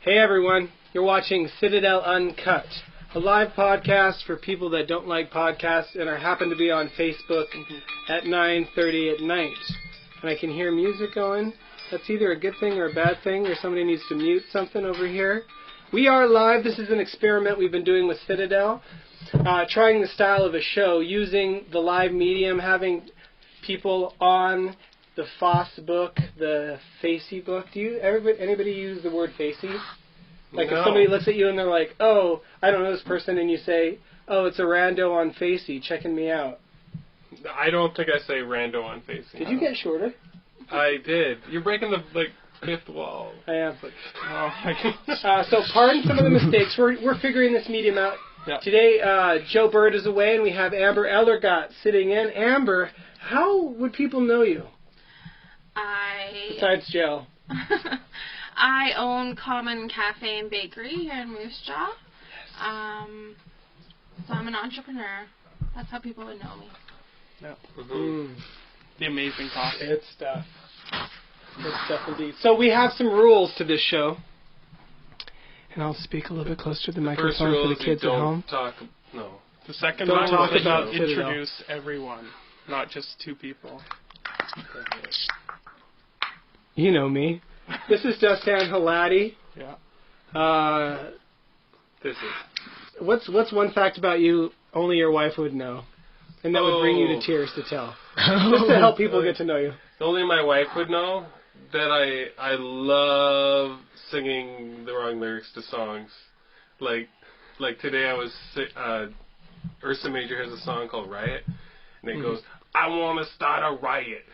Hey everyone, you're watching Citadel Uncut, a live podcast for people that don't like podcasts and happen to be on Facebook at 9:30 at night. And I can hear music going. That's either a good thing or a bad thing, or somebody needs to mute something over here. We are live. This is an experiment we've been doing with Citadel, trying the style of a show, using the live medium, having people on the Facebook, the Facebook. Anybody use the word Facey? Like No. If somebody looks at you and they're like, oh, I don't know this person, and you say, oh, it's a rando on Facey checking me out. I don't think I say rando on Facey. Did you get shorter? I did. You're breaking the fifth wall. I am. Oh my gosh. So pardon some of the mistakes. We're figuring this medium out. Yeah. Today, Joe Bird is away, and we have Amber Ellergott sitting in. Amber, how would people know you? Besides Joe. I own Common Cafe and Bakery here in Moose Jaw. So I'm an entrepreneur. That's how people would know me. No. The amazing coffee. Good stuff. Good stuff indeed. So we have some rules to this show. And I'll speak a little bit closer to the microphone for the kids at home. The second Don't one talk was about to introduce everyone, not just two people. You know me. This is Dustin Halati. Yeah. This is. What's one fact about you only your wife would know? And that would bring you to tears to tell. Just to help people get to know you. Only my wife would know that I love singing the wrong lyrics to songs. Like today I was Ursa Major has a song called Riot, and it goes, I want to start a riot,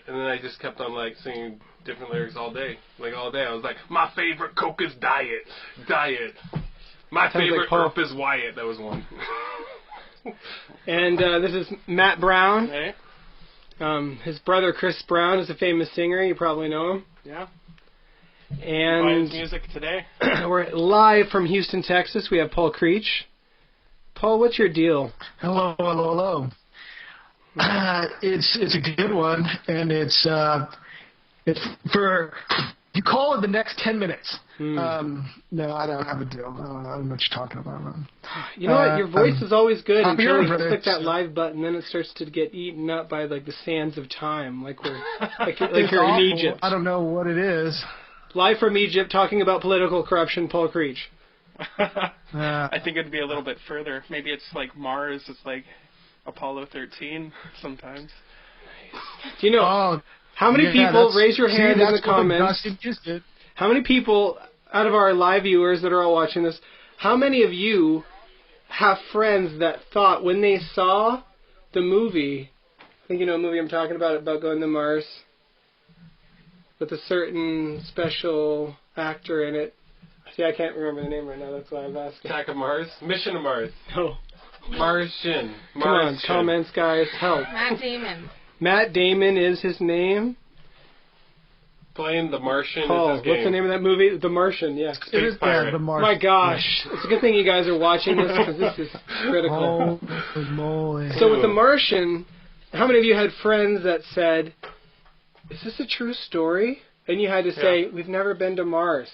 and then I just kept on singing different lyrics all day. I was like, my favorite Coke is Diet. My favorite herb is Wyatt. That was one. And this is Matt Brown. Hey. His brother Chris Brown is a famous singer. You probably know him. Yeah. And Buy his music today. we're live from Houston, Texas. We have Paul Creech. Paul, what's your deal? Hello. It's a good one, and it's for you call it the next 10 minutes. No, I don't have a deal. I don't know what you're talking about. You know what? Your voice is always good until you brother. click that live button. Then it starts to get eaten up by the sands of time, like you're in Egypt. I don't know what it is. Live from Egypt, talking about political corruption. Paul Creech. I think it'd be a little bit further. Maybe it's like Mars. It's like Apollo 13 sometimes. Do you know how many people, raise your hand in the comments, how many people out of our live viewers that are all watching this, how many of you have friends that thought when they saw the movie, I think you know what movie I'm talking about going to Mars, with a certain special actor in it. See, I can't remember the name right now, that's why I'm asking. Attack of Mars? Mission to Mars. No. Martian. Come on, comments, guys, help. Matt Damon. Matt Damon is his name. Playing The Martian Paul, is his game. what's the name of that movie? The Martian, yes. Space Pirate. The Martian. My gosh. It's a good thing you guys are watching this, because this is critical. Holy moly. So with The Martian, how many of you had friends that said, is this a true story? And you had to say, we've never been to Mars.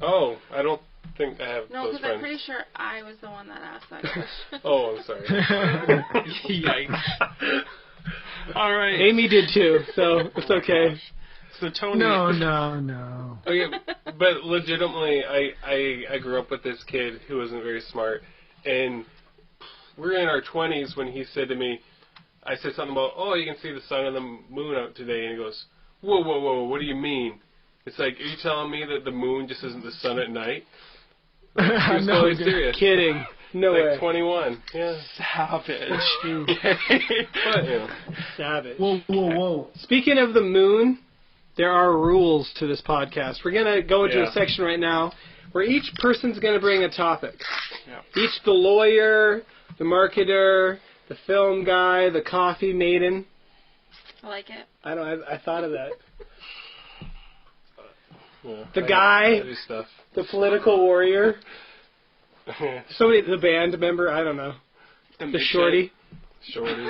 Oh, I don't think I have No, those because friends. I'm pretty sure I was the one that asked that question. Oh, I'm sorry. Yikes. All right. Amy did too, so it's okay. So Tony. No. Okay, but legitimately, I grew up with this kid who wasn't very smart, and we were in our 20s when he said to me, I said something about, oh, you can see the sun and the moon out today, and he goes, whoa, what do you mean? It's like, are you telling me that the moon just isn't the sun at night? He was totally serious. Kidding. No way. 21. Yeah. Savage. But, yeah. Savage. Whoa. Speaking of the moon, there are rules to this podcast. We're going to go into a section right now where each person's going to bring a topic. Yeah. Each, the lawyer, the marketer, the film guy, the coffee maiden. I like it. I thought of that. Yeah, The guy, I do stuff. the political warrior, the band member, I don't know. The shorty. Shorty.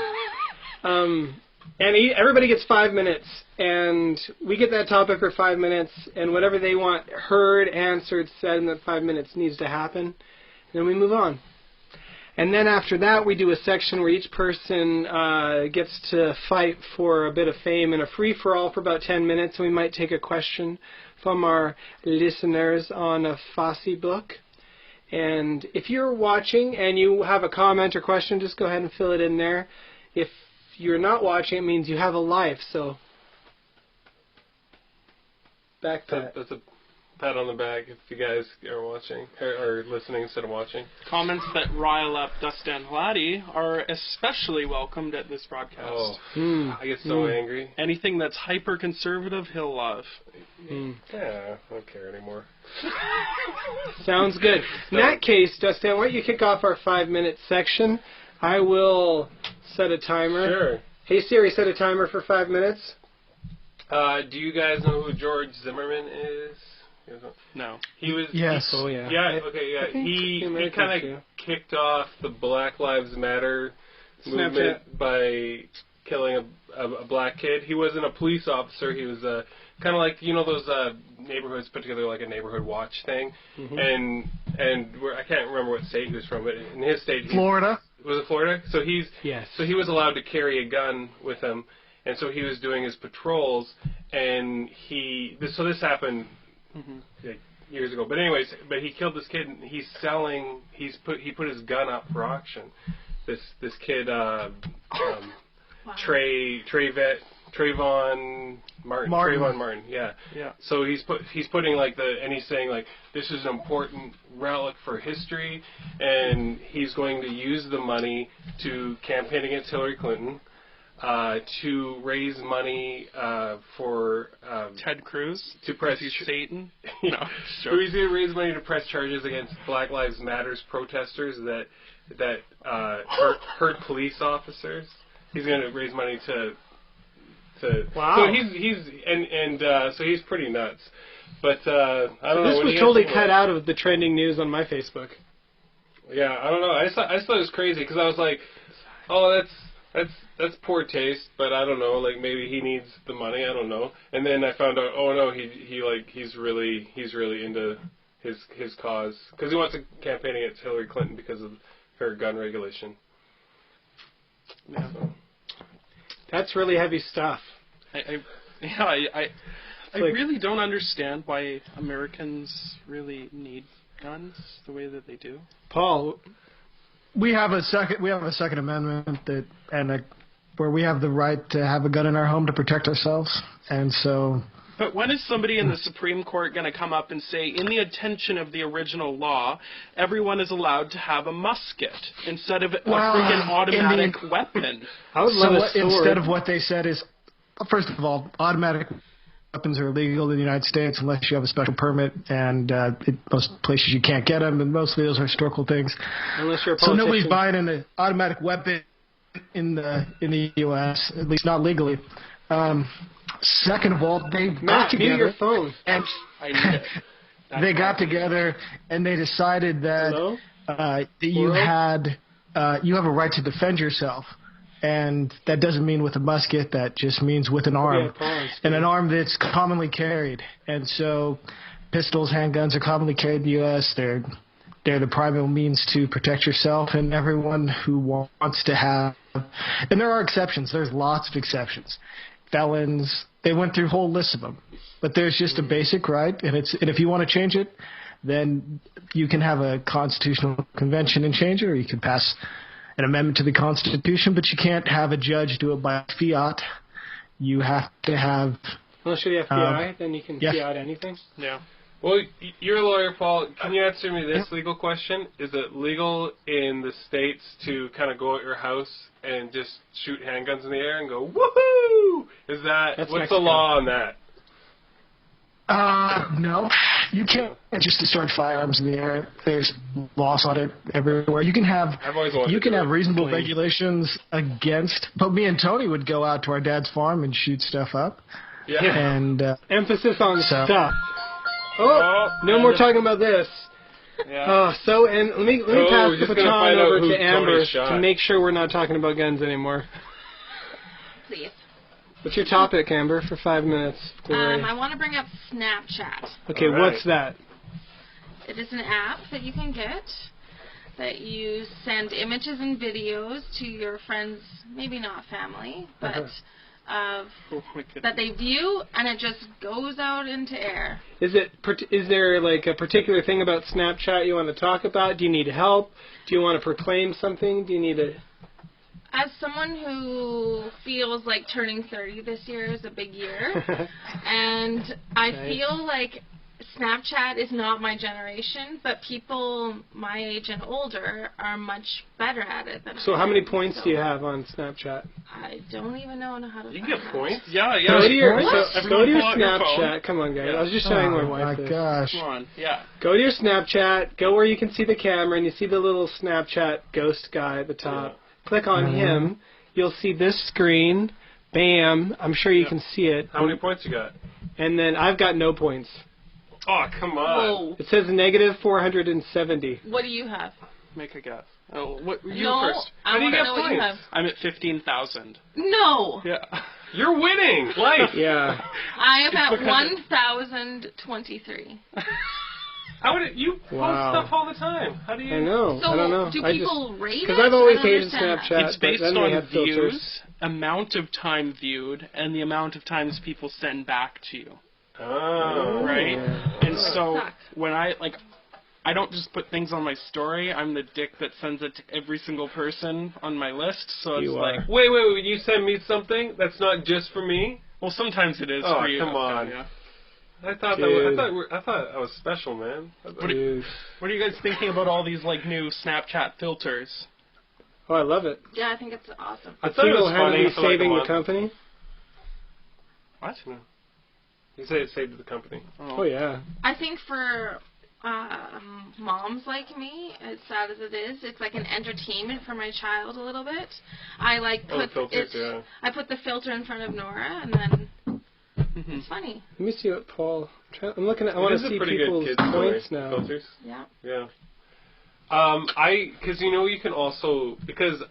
And everybody gets 5 minutes, and we get that topic for 5 minutes, and whatever they want heard, answered, said in that 5 minutes needs to happen. Then we move on. And then after that, we do a section where each person gets to fight for a bit of fame in a free-for-all for about 10 minutes, and we might take a question from our listeners on a Facebook. And if you're watching and you have a comment or question, just go ahead and fill it in there. If you're not watching, it means you have a life, so back to That's a pat on the back if you guys are watching or listening instead of watching. Comments that rile up Dustin Laddie are especially welcomed at this broadcast. I get so angry. Anything that's hyper-conservative, he'll love. Yeah, I don't care anymore. Sounds good. In that case, Dustin, why don't you kick off our 5-minute section? I will set a timer. Sure. Hey Siri, set a timer for 5 minutes. Do you guys know who George Zimmerman is? No. He was. Yes. Oh yeah. Yeah. Okay. Yeah. He kind of kicked off the Black Lives Matter movement by killing a black kid. He wasn't a police officer. He was kind of like those neighborhoods put together like a neighborhood watch thing. And I can't remember what state he was from, but in his state, Florida. Was it Florida? So Yes. So he was allowed to carry a gun with him, and so he was doing his patrols, and this happened like years ago. But anyways, he killed this kid, and he put his gun up for auction. This kid Trayvon Martin, yeah. So he's putting he's saying this is an important relic for history, and he's going to use the money to campaign against Hillary Clinton, to raise money for Ted Cruz to press Satan. No, so he's going to raise money to press charges against Black Lives Matters protesters that hurt police officers. He's going to raise money to Wow. So he's pretty nuts. But I don't know. This was totally cut out of the trending news on my Facebook. Yeah, I don't know. I just thought it was crazy because I was like, oh, that's poor taste. But I don't know. Like maybe he needs the money. I don't know. And then I found out, oh no, he's really into his cause because he wants to campaign against Hillary Clinton because of her gun regulation. Yeah. So. That's really heavy stuff. I really don't understand why Americans really need guns the way that they do. Paul, We have a Second Amendment where we have the right to have a gun in our home to protect ourselves, and so. But when is somebody in the Supreme Court going to come up and say, in the attention of the original law, everyone is allowed to have a musket instead of a freaking automatic weapon? I would love a sword. Instead of what they said is, first of all, automatic weapons are illegal in the United States unless you have a special permit, and most places you can't get them, and mostly those are historical things. Unless you're a so politician. nobody's buying an automatic weapon in the U.S., at least not legally. Second of all, they got together. Mute your phone. And I need it. they got together and they decided that you have a right to defend yourself, and that doesn't mean with a musket. That just means with an arm, and an arm that's commonly carried. And so, pistols, handguns are commonly carried in the U.S. They're the primary means to protect yourself, and everyone who wants to have. And there are exceptions. There's lots of exceptions. Felons, they went through whole lists of them. But there's just a basic right, and if you want to change it, then you can have a constitutional convention and change it, or you can pass an amendment to the Constitution, but you can't have a judge do it by fiat. You have to have... Unless you're the FBI, then you can fiat anything. Yeah. Well, you're a lawyer, Paul. Can you answer me this legal question? Is it legal in the States to kind of go at your house and just shoot handguns in the air and go, woohoo? What's Mexico. the law on that? No. You can't just discharge firearms in the air. There's laws on it everywhere. You can have reasonable regulations against. But me and Tony would go out to our dad's farm and shoot stuff up. Yeah. And emphasis on stuff. Oh, no more talking about this. Yeah. And let me pass the baton over to Amber to make sure we're not talking about guns anymore. Please. What's your topic, Amber, for 5 minutes? I want to bring up Snapchat. Okay, All right. what's that? It is an app that you can get that you send images and videos to your friends, maybe not family, but that they view, and it just goes out into air. Is there like a particular thing about Snapchat you want to talk about? Do you need help? Do you want to proclaim something? Do you need a... As someone who feels like turning 30 this year is a big year, and I feel like Snapchat is not my generation, but people my age and older are much better at it than So I how am. many points So do you have on Snapchat? I don't even know how to You find get that. points. Yeah. Go to your, What? go to your Everyone pull out your phone. Snapchat. Come on, guys. Yeah. I was just showing my Oh wife my this. gosh. Come on. Yeah. Go to your Snapchat. Go where you can see the camera, and you see the little Snapchat ghost guy at the top. Click on him. You'll see this screen. Bam. I'm sure you can see it. How many points you got? And then I've got no points. Oh, come on. Whoa. It says negative 470. What do you have? Make a guess. Oh, what? You No, first. I do you want to get know what you have. points? I'm at 15,000. No. Yeah. You're winning life. Yeah. I am at because- 1,023. How would it, you post Wow. stuff all the time? How do you? I know. So I don't know. do I people rate it? Because I've always I don't hated understand Snapchat. that. It's based but then they on have filters. views, amount of time viewed, and the amount of times people send back to you. Oh. Right? And so Sucks. when I don't just put things on my story. I'm the dick that sends it to every single person on my list. So it's You like, are. Wait. You send me something that's not just for me? well, sometimes it is Oh, for you. come on. Yeah. I thought Dude. I thought I was special, man. Dude. What are you guys thinking about all these like new Snapchat filters? Oh, I love it. Yeah, I think it's awesome. I thought it was funny Single-handedly for like a saving the month. company. What? You say it saved the company. Oh, yeah. I think for moms like me, as sad as it is, it's like an entertainment for my child a little bit. I like Oh, the put filters, yeah. I put the filter in front of Nora, and then Mm-hmm. it's funny. Let me see what Paul... I'm looking at... I It want is to a see pretty good people's kid story, points now. Filters. Yeah. Yeah. Because you can also, because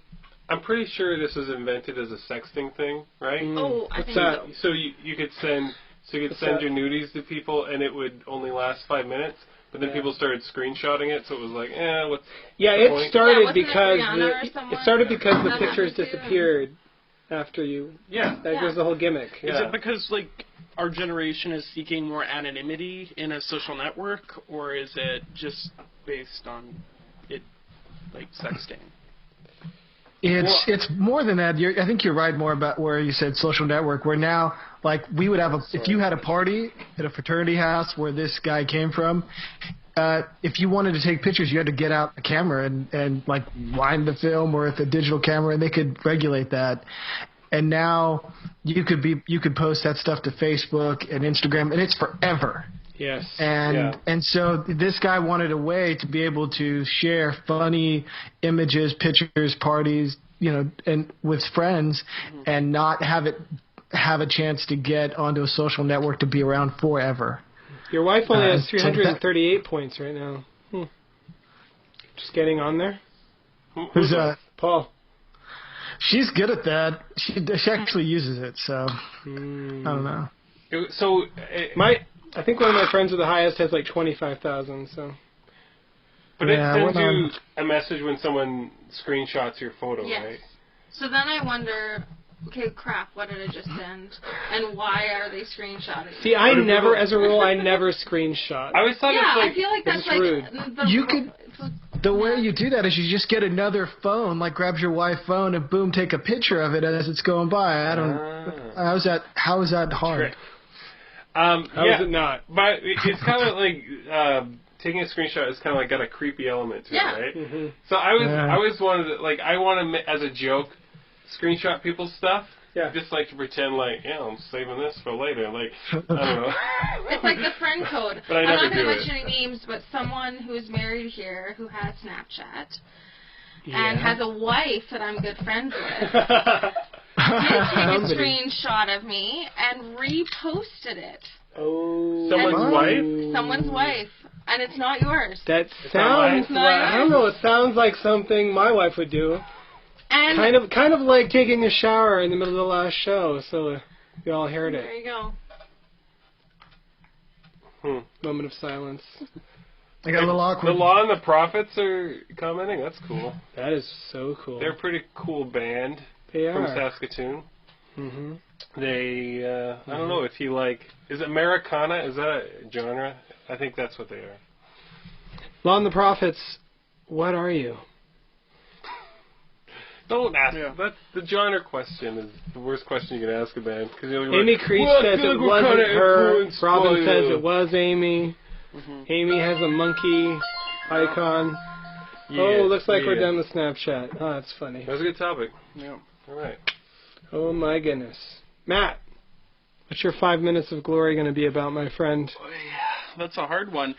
I'm pretty sure this was invented as a sexting thing, right? Oh, I What's think that? so. So you could send What's send that? your nudies to people, and it would only last 5 minutes. But then Yeah. people started screenshotting it, so it was like, what's Yeah, the it point? started Yeah, wasn't it because Rihanna or it someone? started because the That pictures happened too? disappeared after you. Yeah. That Yeah. was the whole gimmick. Is Yeah. it because like our generation is seeking more anonymity in a social network, or is it just based on it like sexting? It's more than that. I think you're right more about where you said social network. Where now, like, we would have if you had a party at a fraternity house where this guy came from, if you wanted to take pictures, you had to get out a camera and like wind the film or with a digital camera, and they could regulate that. And now you could post that stuff to Facebook and Instagram, and it's forever. Yes. And so this guy wanted a way to be able to share funny images, pictures, parties, and with friends, and not have a chance to get onto a social network to be around forever. Your wife only has so 338 points right now. Just getting on there. Who's Paul. She's good at that. She actually uses it, so I don't know. I think one of my friends with the highest has like 25,000. So. But Yeah, it sends we're you a message when someone screenshots your photo, Yes. right? So then I wonder, okay, crap, what did I just send? And why are they screenshotting? See, I never, as a rule, I never screenshot. I always thought Yeah, it's like, I feel like that's it's like rude. You could- The way you do that is you just get another phone, like grab your wife's phone and boom, take a picture of it as it's going by. I don't. How is that hard? Trick. How is it not? But it's kind of like taking a screenshot is kind of like got a creepy element to Yeah. it, right? Mm-hmm. So I always wanted to, like, I want to as a joke screenshot people's stuff. Yeah. Just like to pretend like, I'm saving this for later. Like, I don't know. It's like the friend code. But I I'm never not going to do mention it. any names, but someone who's married here who has Snapchat and has a wife that I'm good friends with did take a screenshot of me and reposted it. Oh. Someone's wife? Someone's wife. And it's not yours. That not sounds mine. like, I don't know, it sounds like something my wife would do. And Kind of like taking a shower in the middle of the last show. So We all heard There it. you go. Moment of silence. I got a little awkward. The Law and the Prophets are commenting. That's cool. That is so cool. They're a pretty cool band They from are. Saskatoon. Mm-hmm. They, I don't know if you like, is Americana, is that a genre? I think that's what they are. Law and the Prophets, what are you? Don't ask. Yeah. That's the genre question is the worst question you can ask a band. Cause you'll be Amy like, Creech well, I says feel it like we're wasn't kinda her. influenced Robin by, says it was Amy. Mm-hmm. Amy has a monkey icon. Yeah, Oh, looks like we're yeah. done with Snapchat. Oh, that's funny. That was a good topic. Yeah. All right. Oh my goodness. Matt, what's your 5 minutes of glory going to be about, my friend? Oh, yeah, that's a hard one.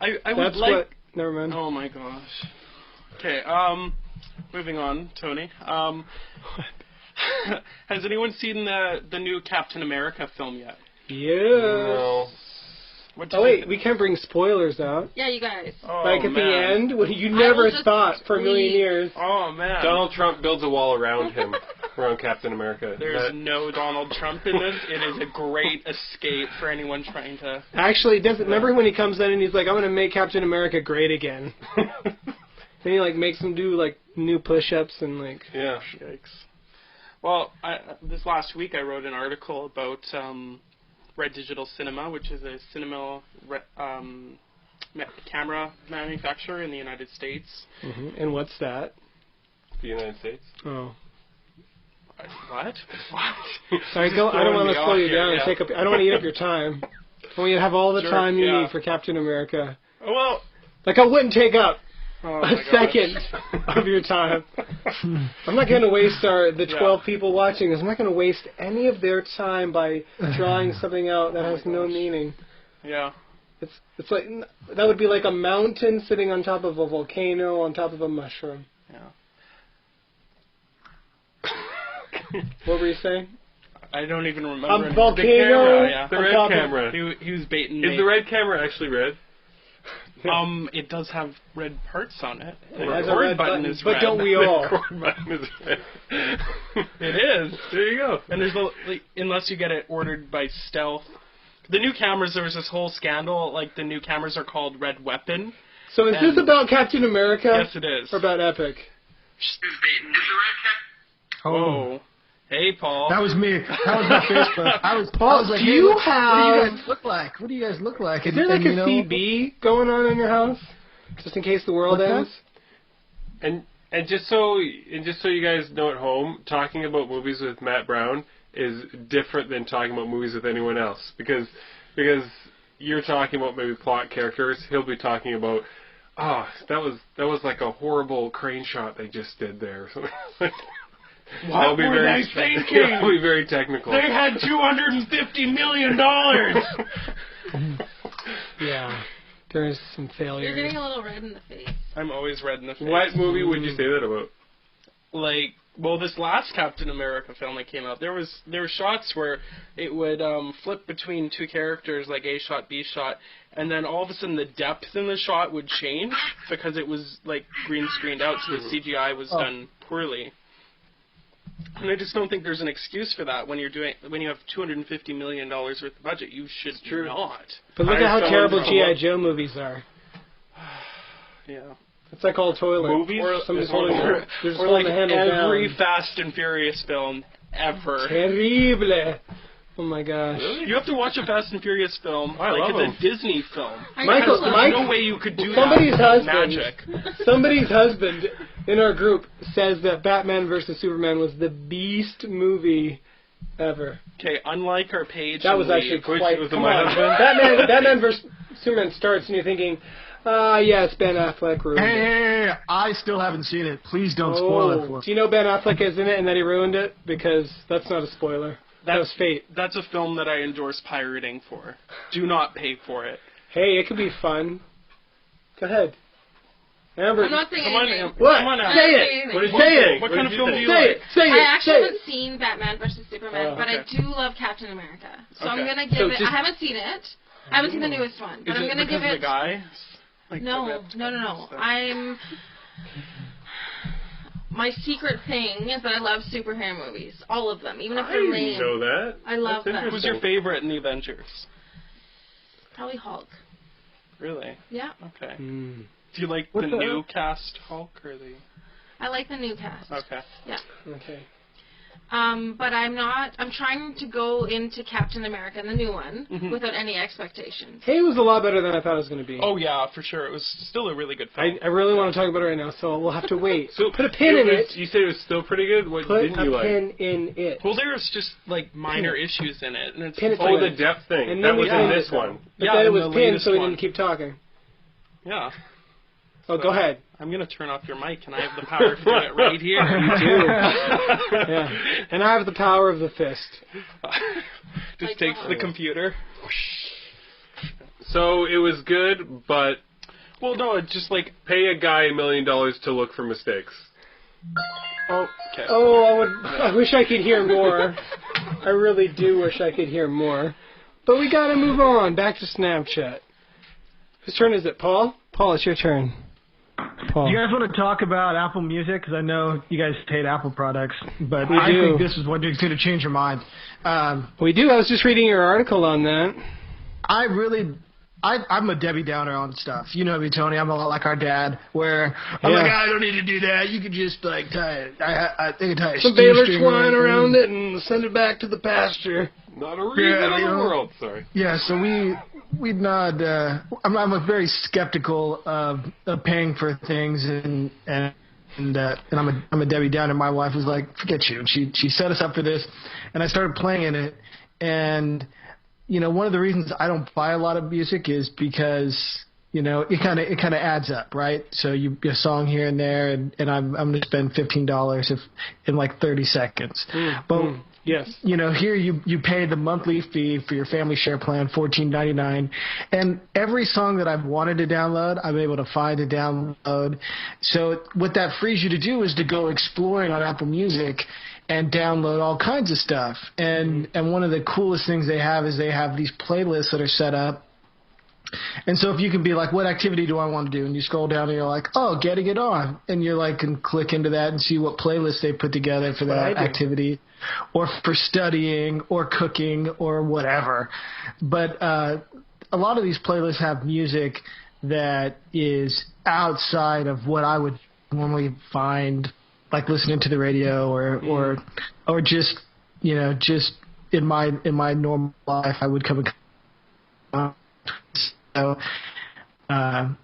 I would That's like. what... Never mind. Oh my gosh. Okay. Moving on, Tony. Has anyone seen the new Captain America film yet? Yes. No. What did Oh, you wait, think? we can't bring spoilers out. Yeah, you guys. Oh, Like at man. the end, what you will never just thought for a million leave. years. Oh man. Donald Trump builds a wall around him, around Captain America. There's no Donald Trump in this. It is a great escape for anyone trying to. Actually, it doesn't. Remember when he comes in and he's like, "I'm going to make Captain America great again." Then he like makes him do like new push-ups and like. Yeah. Yikes. Well, this last week I wrote an article about Red Digital Cinema, which is a cinema camera manufacturer in the United States. Mm-hmm. And what's that? The United States. Oh. What? Sorry, I don't throwing want me to slow off you here, down and yeah. take up. I don't want to eat up your time. I want you to have all the Sure, time you yeah. need for Captain America. Well, Like I wouldn't take up oh a my gosh. second of your time. I'm not going to waste the 12 Yeah. people watching this. I'm not going to waste any of their time by drawing something out that has no meaning. Yeah. It's like that would be like a mountain sitting on top of a volcano on top of a mushroom. Yeah. What were you saying? I don't even remember. A volcano. The camera. Yeah. The on red top of- camera. He was baiting Is me. the red camera actually red? It does have red parts on it. The It has a record red button button, is but red. don't we all? The record button is red. It is. There you go. And there's unless you get it ordered by stealth. The new cameras, there was this whole scandal. Like the new cameras are called Red Weapon. So is this about Captain America? Yes, it is. Or about Epic? Oh. Hey, Paul. That was me. That was my Facebook. I was like, do hey, you what do you guys look like? What do you guys look like? Is there like and, a CB going on in your house? Just in case the world What's that? ends? And just so you guys know at home, talking about movies with Matt Brown is different than talking about movies with anyone else because you're talking about maybe plot characters. He'll be talking about that was like a horrible crane shot they just did there. What were they thinking? It'll be very technical. They had $250 million. Yeah. There's some You're failures. getting a little red in the face. I'm always red in the face. What movie would you say that about? Like, well, this last Captain America film that came out, there were shots where it would flip between two characters, like A shot, B shot, and then all of a sudden the depth in the shot would change because it was like green screened out, so the CGI was done poorly. And I just don't think there's an excuse for that when you have $250 million worth of budget. You should not. But look at how Hire terrible someone G.I. to- Joe movies are. Yeah. It's like all toilet. Movies? Somebody's Or- holding, or- they're just Or holding like the handle every down. Fast and Furious film ever. Terrible. Oh my gosh. You have to watch a Fast and Furious film I like love it's a Disney film. Michael- There's Mike- no way you could do Somebody's that. husband. Magic. Somebody's husband in our group says that Batman vs. Superman was the beast movie ever. Okay, unlike our page. That was and actually leave. quite... was Come my on. husband? Batman vs. Superman starts and you're thinking, yes, Ben Affleck ruined it. Hey, I still haven't seen it. Please don't spoil it for me. Do you know Ben Affleck is in it and that he ruined it? Because that's not a spoiler. That was fate. That's a film that I endorse pirating for. Do not pay for it. Hey, it could be fun. Go ahead. Amber, I'm not saying Come on, anything. Am- what? Come on, Am. Say I'm not it. saying anything. What did say it? What What kind did of you film think? do you Say like? it. Say it. I actually Say it. haven't seen Batman vs. Superman, Oh, but okay. I do love Captain America. So I'm Okay. gonna give So it. just- I haven't seen it. I haven't seen the newest one, but Is I'm it gonna because give of it. the guy? Like No. the- I'm. my secret thing is that I love superhero movies. All of them, even if I they're didn't lame. know that. I love them. Who's your favorite in the Avengers? Probably Hulk. Really? Yeah. Okay. Mm. Do you like the new cast Hulk or the? I like the new cast. Okay. Yeah. Okay. But I'm trying to go into Captain America, the new one, without any expectations. Hey, it was a lot better than I thought it was going to be. Oh yeah, for sure. It was still a really good film. I really want to talk about it right now, so we'll have to wait. So put a pin in it. You said it was still pretty good? What Put didn't you a like? pin in it. Well, there's just like minor issues in it, and it's Pin it Oh, to the depth thing. And That then was we in pinned this it, one. But Yeah, then it in was the pinned, latest so we one. didn't keep talking. yeah. Oh, go ahead. I'm gonna turn off your mic, and I have the power to do it right here. You do. Yeah. And I have the power of the fist. Just takes the computer. So it was good, but Well, no, it's just like pay a guy $1 million to look for mistakes. Oh, okay. I wish I could hear more. I really do wish I could hear more. But we gotta move on. Back to Snapchat. Whose turn is it, Paul? Paul, it's your turn. Paul. You guys want to talk about Apple Music? Because I know you guys hate Apple products, but We I do. think this is what is going to change your mind. We do. I was just reading your article on that. I'm a Debbie Downer on stuff. You know me, Tony. I'm a lot like our dad, where I'm like, I don't need to do that. You could just like tie it. I think I tie Some baler twine around it and send it back to the pasture. Not a reason in the world. Sorry. Yeah, so we'd not. I'm a very skeptical of paying for things, and I'm a Debbie Downer. My wife was like, forget you. And she set us up for this, and I started playing it, and you know, one of the reasons I don't buy a lot of music is because, you know, it kind of adds up, right? So you get a song here and there, and I'm going to spend $15 in like 30 seconds. But yes, you know, here you pay the monthly fee for your family share plan, $14.99, and every song that I've wanted to download, I'm able to find and download. So what that frees you to do is to go exploring on Apple Music and download all kinds of stuff. And one of the coolest things they have is they have these playlists that are set up. And so if you can be like, what activity do I want to do? And you scroll down and you're like, oh, getting it on. And you're like, can click into that and see what playlist they put together for that activity, or for studying or cooking or whatever. But a lot of these playlists have music that is outside of what I would normally find, like listening to the radio or just, you know, just in my normal life I would come and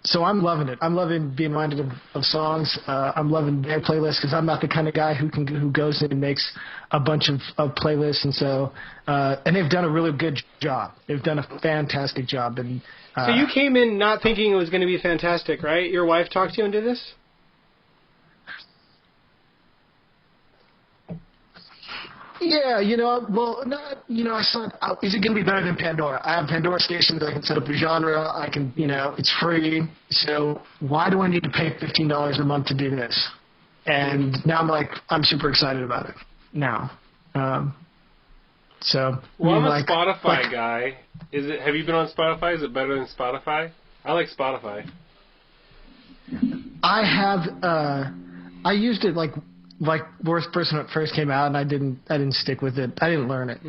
so I'm loving it. I'm loving being reminded of songs. I'm loving their playlists because I'm not the kind of guy who goes in and makes a bunch of playlists, and so and they've done a really good job. They've done a fantastic job. And so you came in not thinking it was going to be fantastic, right? Your wife talked to you into this? Yeah, you know, well, I said, is it going to be better than Pandora? I have Pandora stations. I can set up a genre. I can, you know, it's free. So why do I need to pay $15 a month to do this? And now I'm super excited about it now. So well, I'm a Spotify guy. Have you been on Spotify? Is it better than Spotify? I like Spotify. I have. I used it like worst person when it first came out, and I didn't stick with it. I didn't learn it.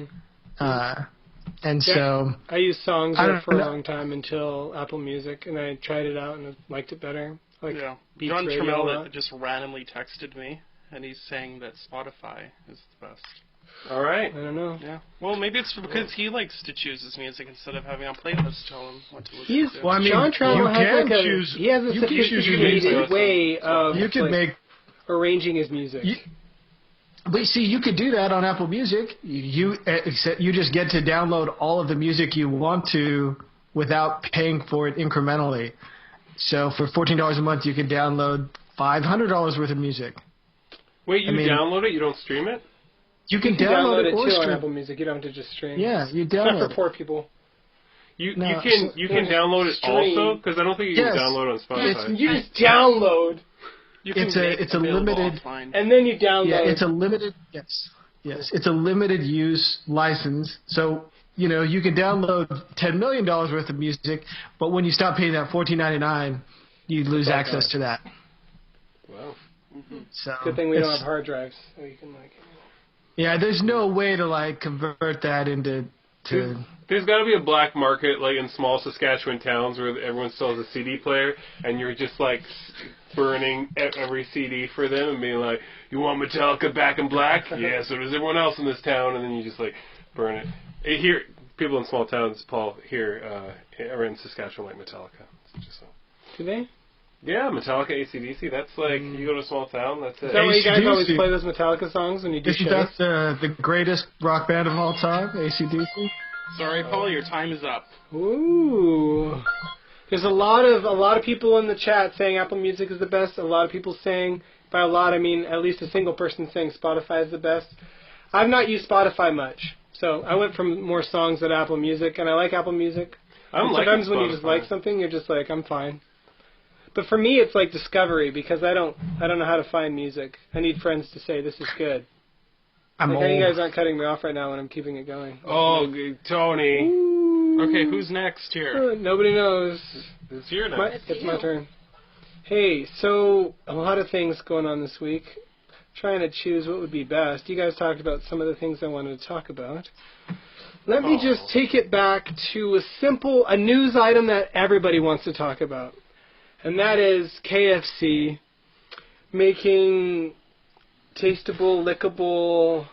And so I used Songs for a long time until Apple Music, and I tried it out and I liked it better. Like Beats John Radio Trammell just randomly texted me, and he's saying that Spotify is the best. All right. I don't know. Yeah. Well, maybe it's because he likes to choose his music instead of having a playlist tell him what to listen to. Well, I mean, John Trammell has like choose. He has a sophisticated way of you could make arranging his music. But see, you could do that on Apple Music. You just get to download all of the music you want to without paying for it incrementally. So for $14 a month, you can download $500 worth of music. Wait, you download it? You don't stream it? You can download it too or on stream. Apple Music. You don't have to just stream. Yeah, you Except download. for poor people. You can download it also, because I don't think you can download on Spotify. You just download. It's a limited, and then you download. Yeah, it's a limited. Yes, it's a limited use license. So you know you can download $10 million worth of music, but when you stop paying that $14.99, you lose access to that. Wow. Mm-hmm. So good thing we don't have hard drives, so you can like. Yeah, there's no way to like convert that into. There's got to be a black market, like in small Saskatchewan towns, where everyone still has a CD player, and you're just like burning every CD for them and being like, "You want Metallica Back in Black? Yeah, so does everyone else in this town." And then you just like burn it. Here, people in small towns, Paul, here in Saskatchewan, like Metallica. Just so. Do they? Yeah, Metallica, AC/DC. That's like you go to a small town. That's it. Is that why you guys always play those Metallica songs when you do shows? Isn't that the greatest rock band of all time, AC/DC? Sorry, Paul, your time is up. Ooh. There's a lot of people in the chat saying Apple Music is the best. A lot of people saying, by a lot I mean at least a single person saying Spotify is the best. I've not used Spotify much, so I went from more songs at Apple Music, and I like Apple Music. Sometimes when you just like something, you're just like, I'm fine. But for me, it's like discovery because I don't know how to find music. I need friends to say this is good. I'm like, old. you guys aren't cutting me off right now when I'm keeping it going. Oh, Tony. Ooh. Okay, who's next here? Nobody knows. It's your next. It's my turn. Hey, so a lot of things going on this week. Trying to choose what would be best. You guys talked about some of the things I wanted to talk about. Let me just take it back to a news item that everybody wants to talk about. And that is KFC making tasteable, lickable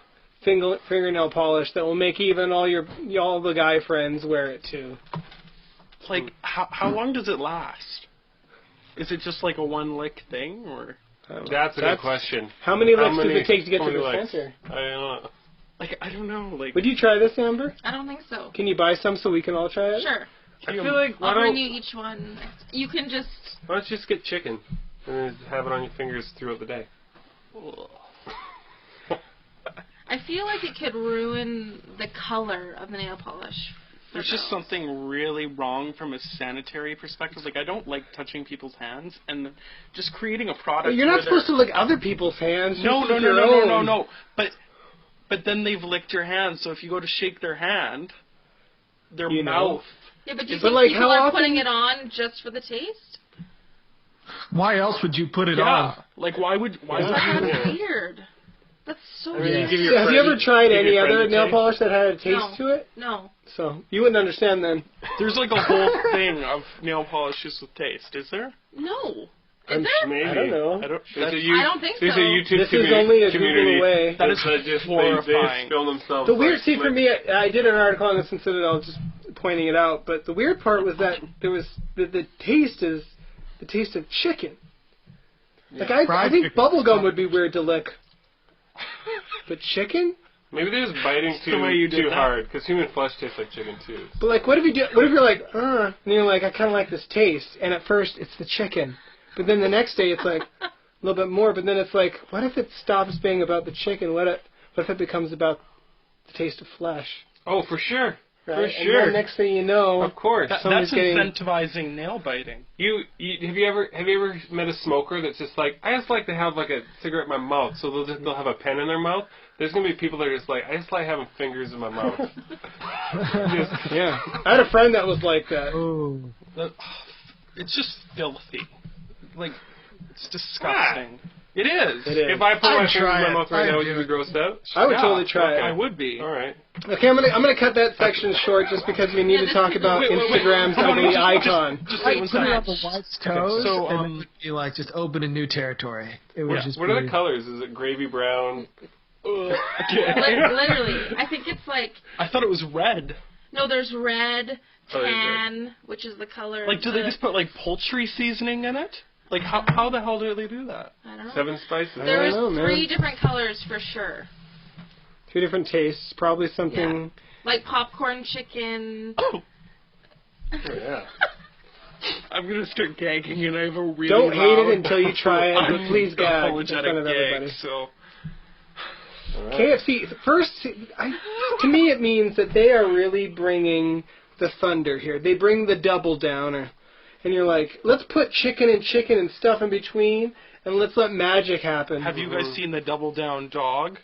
fingernail polish that will make even all the guy friends wear it too. Like, how long does it last? Is it just like a one lick thing, or? That's a good question. How many licks does it take to get to the center? I don't know. I don't know. Like, would you try this, Amber? I don't think so. Can you buy some so we can all try it? Sure. I feel like I'll bring you each one. You can just. Why don't you just get chicken and then have it on your fingers throughout the day? I feel like it could ruin the color of the nail polish. There's just something really wrong from a sanitary perspective. Like, I don't like touching people's hands, and just creating a product. But you're not supposed to lick other people's hands. No. But then they've licked your hand, so if you go to shake their hand, their mouth. Yeah, but do you think people are putting it on just for the taste? Why else would you put it on? Like, why would you? That's weird. That's so weird. Have you ever tried any other nail polish that had a taste to it? No. So, you wouldn't understand then. There's like a whole thing of nail polishes with taste, is there? No. Is there? Maybe. I don't know. I don't think so. There's a YouTube this is only a community Google away. That is just horrifying. They film themselves. The weird, for me, I did an article on this in Citadel, just pointing it out, but the weird part was that there was, the taste is the taste of chicken. Like, I think bubblegum would be weird to lick. But chicken? Maybe they're just biting too hard, because human flesh tastes like chicken too. But like, what if you're like, and you're like, I kind of like this taste, and at first it's the chicken, but then the next day it's like a little bit more, but then it's like, what if it stops being about the chicken? What if it becomes about the taste of flesh? Oh, for sure. Right? For sure. And then next thing you know, of course, that's incentivizing nail biting. Have you ever met a smoker that's just like, I just like to have like a cigarette in my mouth, so they'll have a pen in their mouth. There's gonna be people that are just like, I just like having fingers in my mouth. Yeah, I had a friend that was like that. Oh. It's just filthy. Like, it's disgusting. It is. If I put my fingers in my mouth right now, would you be grossed out? I would totally try it. I would be. All right. Okay, I'm gonna cut that section short just because we need to talk about Instagram's ugly icon. Just I one put it second. on the wife's toes, So, and it would be like just open a new territory. It was just what are the colors? Is it gravy brown? Literally. I think it's like... I thought it was red. No, there's red, tan, which is the color... Like, do they just put, like, poultry seasoning in it? Like, how the hell do they do that? I don't know. 7 spices. There's 3 different colors for sure. 2 different tastes. Probably something... Yeah. Like popcorn chicken. Oh! Yeah. I'm going to start gagging, and I have a really Don't hate loud, it until you try it, but please gag in front of everybody. So... Right. KFC, first, to me it means that they are really bringing the thunder here. They bring the double downer. And you're like, let's put chicken and stuff in between, and let's let magic happen. Have you guys seen the Double Down Dog?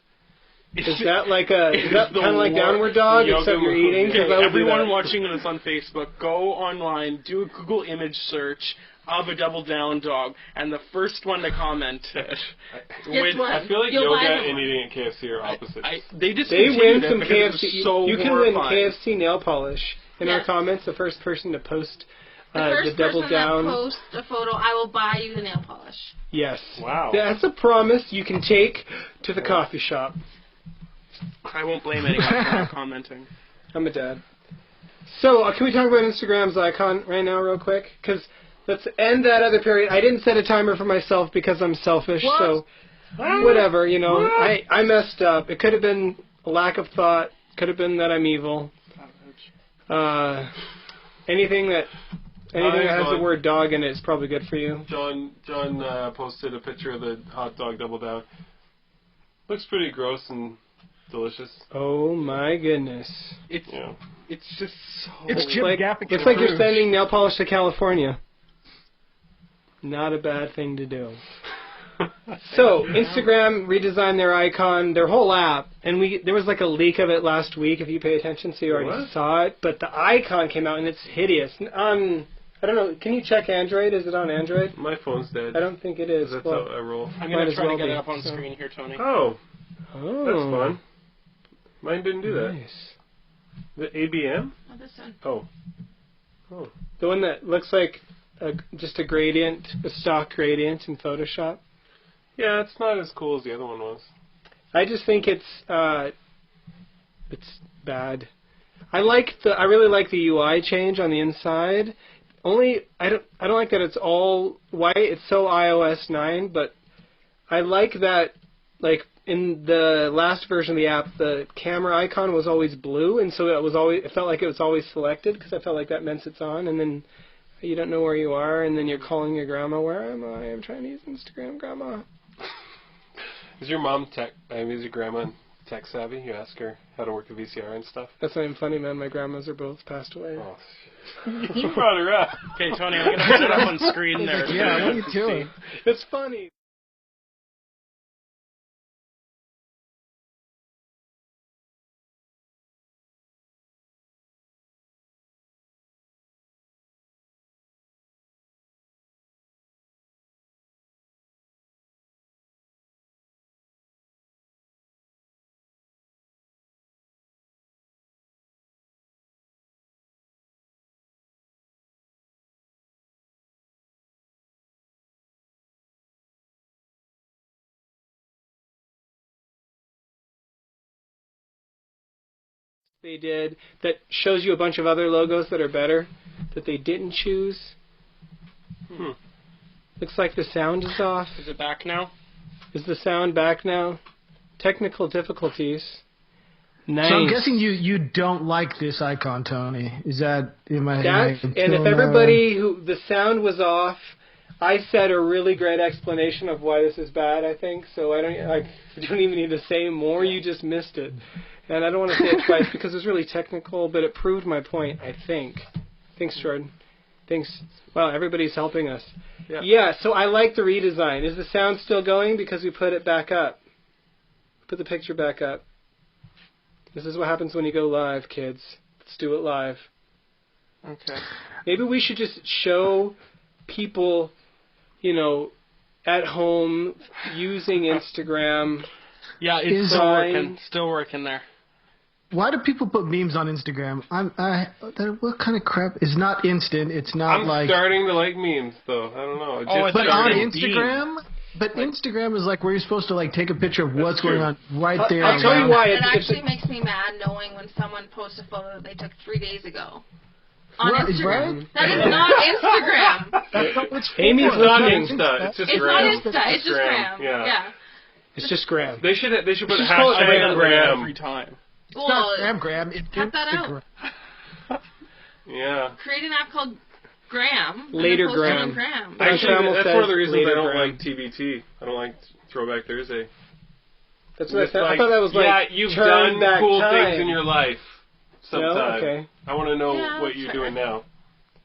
Is that kind of like Downward Dog, except you're eating? Okay, everyone watching this on Facebook, go online, do a Google image search, of a double down dog, and the first one to comment Guess what? I feel like You'll buy yoga the and one. eating at KFC are opposites. They win discontinued some it because KFC. it's so You can horrifying. win KFC nail polish in our Yes. comments. The first person to post The the first double person down. that posts a photo, I will buy you the nail polish. Yes. Wow. That's a promise you can take to the coffee shop. I won't blame anyone for not commenting. I'm a dad. So, can we talk about Instagram's icon right now real quick? Because let's end that other period. I didn't set a timer for myself because I'm selfish, so whatever, you know. I messed up. It could have been a lack of thought. Could have been that I'm evil. Anything that has the word dog in it is probably good for you. John posted a picture of the hot dog double down. Looks pretty gross and delicious. Oh my goodness. It's just so... It's Jim Gaffigan. Looks like you're sending nail polish to California. Not a bad thing to do. So, Instagram redesigned their icon, their whole app, and there was like a leak of it last week if you pay attention, so you already saw it, but the icon came out and it's hideous. I don't know, can you check Android? Is it on Android? My phone's dead. I don't think it is. That's how I roll. I'm going to try to get be. it up on screen here, Tony. Oh, that's fun. Mine didn't do that. Nice. The ABM? Oh, this one. Oh. The one that looks like just a gradient, a stock gradient in Photoshop. Yeah, it's not as cool as the other one was. I just think it's bad. I really like the UI change on the inside. Only I don't like that it's all white. It's so iOS 9, but I like that like in the last version of the app, the camera icon was always blue, and so it felt like it was always selected because I felt like that meant it's on, and then you don't know where you are, and then you're calling your grandma, where am I? I'm trying to use Instagram, grandma. Is your mom is your grandma tech savvy? You ask her how to work a VCR and stuff? That's not even funny, man. My grandmas are both passed away. Oh, you brought her up. Okay, Tony, I'm going to put it up on screen there. Yeah, what are you doing? It's funny. They did that shows you a bunch of other logos that are better that they didn't choose. Looks like the sound is off. Is it back now? Is the sound back now? Technical difficulties. Nice. So I'm guessing you don't like this icon, Tony. Is that in my head? And if everybody the sound was off, I said a really great explanation of why this is bad, I think. So I don't even need to say more. You just missed it. And I don't want to say it twice because it's really technical, but it proved my point, I think. Thanks, Jordan. Thanks. Wow, everybody's helping us. Yeah, so I like the redesign. Is the sound still going because we put it back up? Put the picture back up. This is what happens when you go live, kids. Let's do it live. Okay. Maybe we should just show people, at home using Instagram. Yeah, it's still working there. Why do people put memes on Instagram? What kind of crap? It's not instant. It's not I'm starting to like memes, though. I don't know. But on Instagram? But Instagram is like where you're supposed to take a picture of what's going on right there. I'll tell you why. It actually makes me mad knowing when someone posts a photo that they took 3 days ago. On Instagram. Right? That is not Instagram. That's not what's Amy's not Insta. It's just It's Gram. not Insta. It's just Gram. Yeah. It's just Gram. They should put Just call it hashtag Gram every time. It's not Gram. It's cut that Instagram. Yeah. Create an app called Gram. Later and then post it Gram. on Gram. Actually, that's one of the reasons I don't Gram. like TBT. I don't like Throwback Thursday. That's what I said. I thought that was you've turn done back cool time. things in your life sometime. No? Okay. I want to know Yeah, what you're sure. doing now.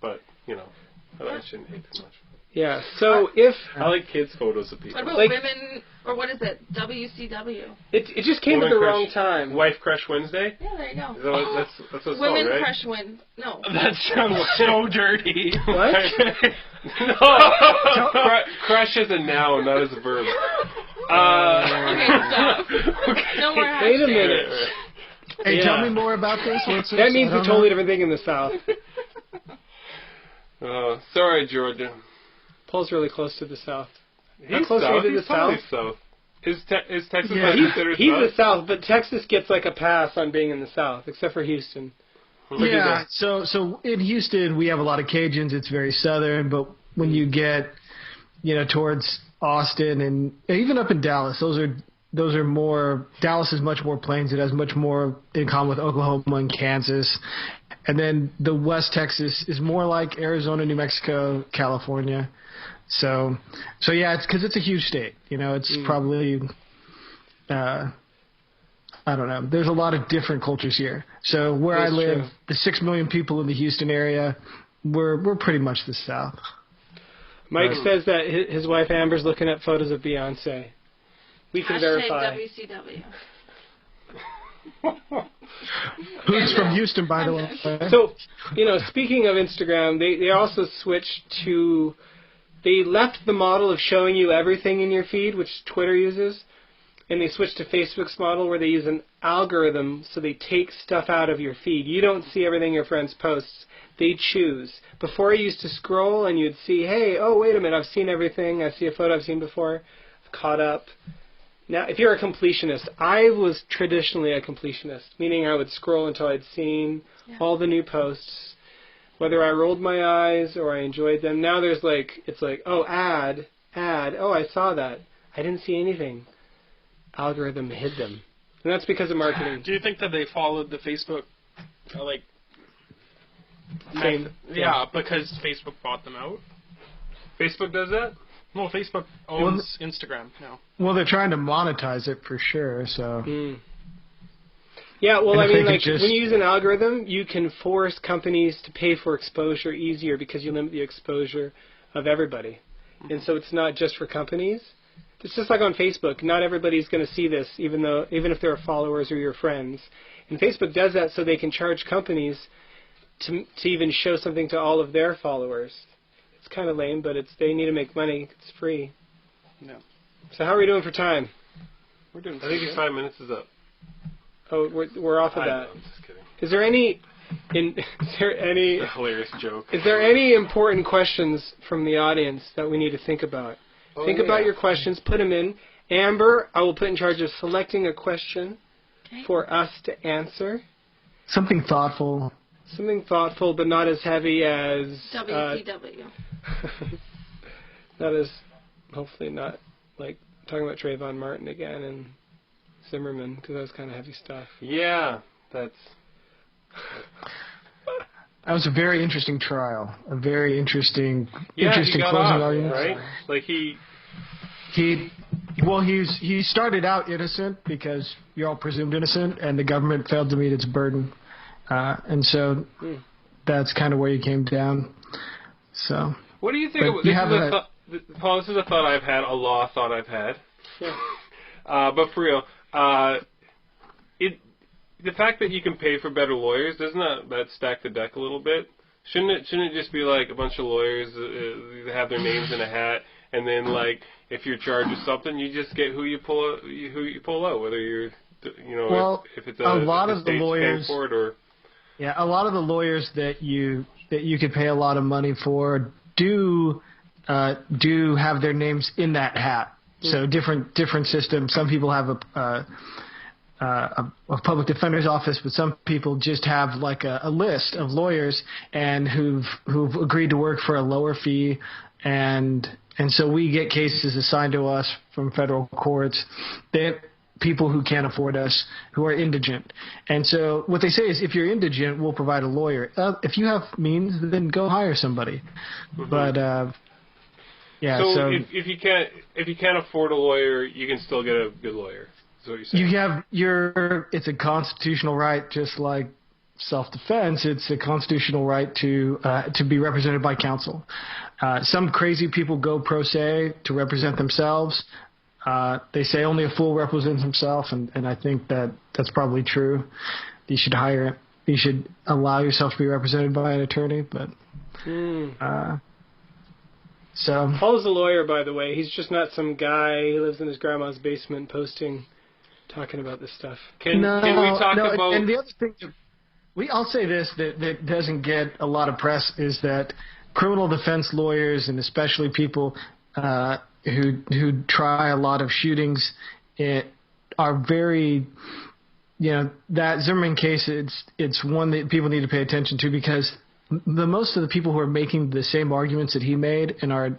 But, I shouldn't hate too much. Yeah. So if I like kids' photos of people. What about Like- women, or what is it? WCW. it just came at the wrong time. Wife Crush Wednesday. Yeah, there you go. Is that what, that's what it's called, Women right? crush win. No. That sounds so dirty. What? No. Crush is a noun, not as a verb. Okay, stop. No more hashtags. Wait a minute. Hey, Yeah. tell me more about this. What's this? That means I a don't totally know. different thing in the South. Sorry, Georgia. Paul's really close to the South. How He's close are south. you to the He's totally South? south. Is Texas Yeah, not He's considered the south? South, but Texas gets like a pass on being in the South, except for Houston. Yeah, so in Houston we have a lot of Cajuns. It's very southern, but when you get, towards Austin and even up in Dallas, those are more. Dallas is much more plains. It has much more in common with Oklahoma and Kansas, and then the West Texas is more like Arizona, New Mexico, California. So yeah, it's because it's a huge state. It's probably. I don't know. There's a lot of different cultures here. So where That's I live, true. the 6 million people in the Houston area, we're pretty much the South. Mike says that his wife Amber's looking at photos of Beyonce. We can verify. WCW. Who's from Houston, by the way? So, speaking of Instagram, they also switched to. They left the model of showing you everything in your feed, which Twitter uses, and they switched to Facebook's model where they use an algorithm, so they take stuff out of your feed. You don't see everything your friends post. They choose. Before you used to scroll and you'd see, hey, oh, wait a minute, I've seen everything. I see a photo I've seen before. I've caught up. Now, if you're a completionist, I was traditionally a completionist, meaning I would scroll until I'd seen all the new posts, whether I rolled my eyes or I enjoyed them. Now it's like, oh, ad, oh, I saw that. I didn't see anything. Algorithm hid them. And that's because of marketing. Do you think that they followed the Facebook, Same. Yeah, because Facebook bought them out? Facebook does that? No, Facebook owns Instagram now. Well, they're trying to monetize it for sure. So Yeah, well, And I if they mean, could like, just- when you use an algorithm, you can force companies to pay for exposure easier because you limit the exposure of everybody. And so it's not just for companies. It's just like on Facebook. Not everybody's going to see this, even if they're followers or your friends. And Facebook does that so they can charge companies to even show something to all of their followers. It's kind of lame, but they need to make money. It's free. No. So how are we doing for time? We're doing I think your 5 minutes is up. Oh, we're off of I that. know, I'm just kidding. Is there any A hilarious joke. Is there any important questions from the audience that we need to think about? Think about your questions, put them in. Amber, I will put in charge of selecting a question for us to answer. something thoughtful. Something thoughtful, but not as heavy as... WCW. not as... Hopefully not, like, talking about Trayvon Martin again and Zimmerman, because that was kind of heavy stuff. Yeah, that's... That was a very interesting trial. A very interesting he closing got off, argument. right? Like he started out innocent because you're all presumed innocent, and the government failed to meet its burden, and so that's kind of where he came down. So, What do you think? Paul, this is a thought I've had. A thought I've had. Yeah. But for real, the fact that you can pay for better lawyers, doesn't that stack the deck a little bit? Shouldn't it just be like a bunch of lawyers have their names in a hat, and then like if you're charged with something, you just get who you pull out, whether you're if it's a lot of the state's lawyers paying for it or a lot of the lawyers that you could pay a lot of money for do have their names in that hat. So different systems. Some people have a public defender's office, but some people just have like a list of lawyers and who've agreed to work for a lower fee, and so we get cases assigned to us from federal courts that people who can't afford us, who are indigent. And so what they say is, if you're indigent, we'll provide a lawyer. If you have means, then go hire somebody. But yeah. So if you can't afford a lawyer, you can still get a good lawyer. Is what you're saying? it's a constitutional right, just like self-defense, it's a constitutional right to be represented by counsel. Some crazy people go pro se to represent themselves. They say only a fool represents himself, and I think that's probably true. You should allow yourself to be represented by an attorney, but so Paul's a lawyer, by the way. He's just not some guy who lives in his grandma's basement talking about this stuff. Can we talk about? And the other thing, I'll say this that doesn't get a lot of press is that criminal defense lawyers, and especially people who try a lot of shootings, are very, that Zimmerman case. It's one that people need to pay attention to, because most of the people who are making the same arguments that he made and are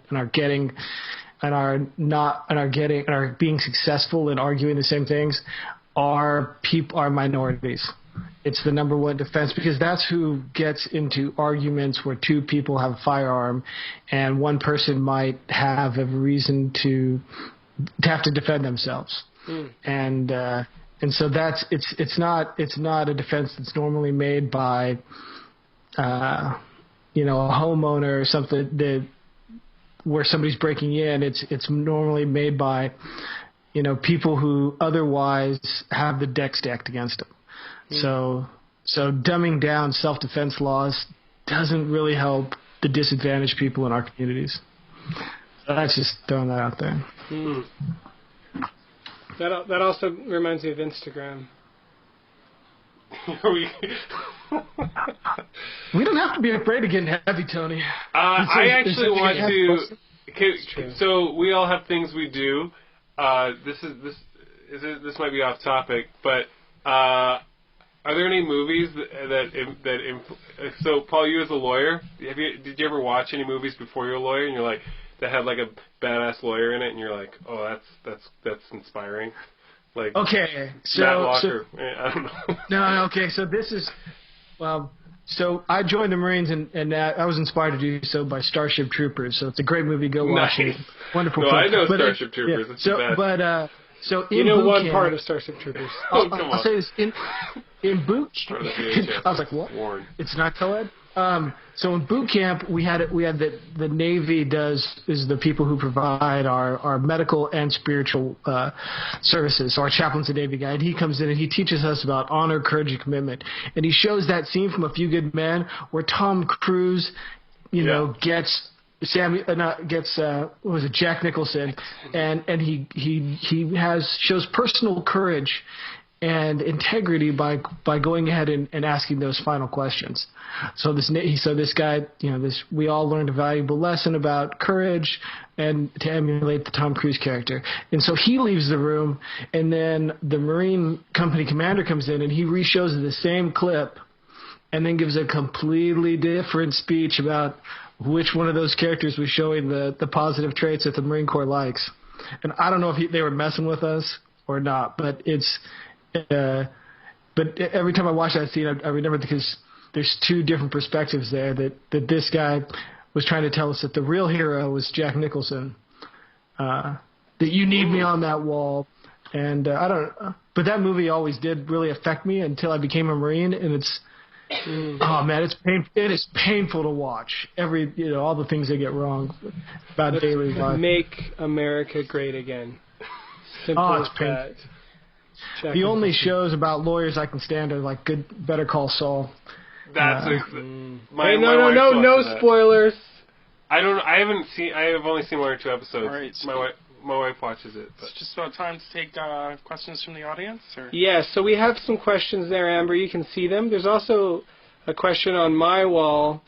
being successful in arguing the same things are minorities. It's the number one defense, because that's who gets into arguments where two people have a firearm and one person might have a reason to have to defend themselves. And so it's not a defense that's normally made by a homeowner or something where somebody's breaking in. It's normally made by people who otherwise have the deck stacked against them. So dumbing down self-defense laws doesn't really help the disadvantaged people in our communities. So that's just throwing that out there. That also reminds me of Instagram. We don't have to be afraid of getting heavy, Tony. I actually want to. So we all have things we do. This might be off topic, but are there any movies so Paul, you as a lawyer, did you ever watch any movies before you're a lawyer and you're like, that had like a badass lawyer in it, and you're like, oh, that's inspiring? Like, okay, so Matt Walker. I don't know. No, okay, so this is so I joined the Marines, and I was inspired to do so by Starship Troopers. So it's a great movie. Go watch it. Wonderful. No, film. I know Starship Troopers. Yeah, It's the best. So in one camp, part of Starship Troopers. I'll say this in boot. I was like, what? Warren. It's not co-ed. So in boot camp, we had the Navy is the people who provide our medical and spiritual services. So our chaplain's a Navy guy, and he comes in and he teaches us about honor, courage, and commitment. And he shows that scene from A Few Good Men where Tom Cruise, gets Jack Nicholson, and he shows personal courage and integrity by going ahead and asking those final questions. So this guy, we all learned a valuable lesson about courage and to emulate the Tom Cruise character. And so he leaves the room, and then the Marine company commander comes in and he re-shows the same clip and then gives a completely different speech about which one of those characters was showing the positive traits that the Marine Corps likes. And I don't know if they were messing with us or not, but but every time I watch that scene, I remember, because there's two different perspectives there, that this guy was trying to tell us that the real hero was Jack Nicholson, that you need me on that wall. And but that movie always did really affect me until I became a Marine, and it's, oh man, it is painful to watch all the things they get wrong about daily life. Make America great again. Simple as that. The only shows about lawyers I can stand are like Better Call Saul. That's no spoilers. I have only seen one or two episodes. All right, so my wife watches it. But. It's just about time to take questions from the audience. Or? Yes, so we have some questions there, Amber. You can see them. There's also a question on my wall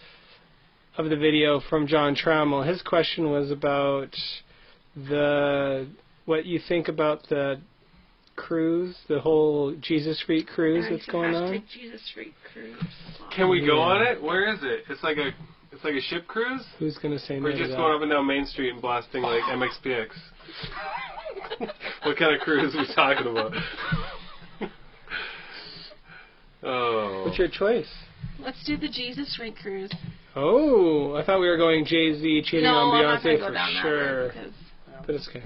of the video from John Trammell. His question was about what you think about the cruise, the whole Jesus Freak cruise that's going on. Jesus Freak cruise. Can we go on it? Where is it? It's like a ship cruise? Who's going to say no? We're just going up and down Main Street and blasting like MXPX. What kind of cruise are we talking about? Oh. What's your choice? Let's do the Jesus Freak cruise. Oh, I thought we were going Jay-Z cheating on Beyonce for sure. But it's okay.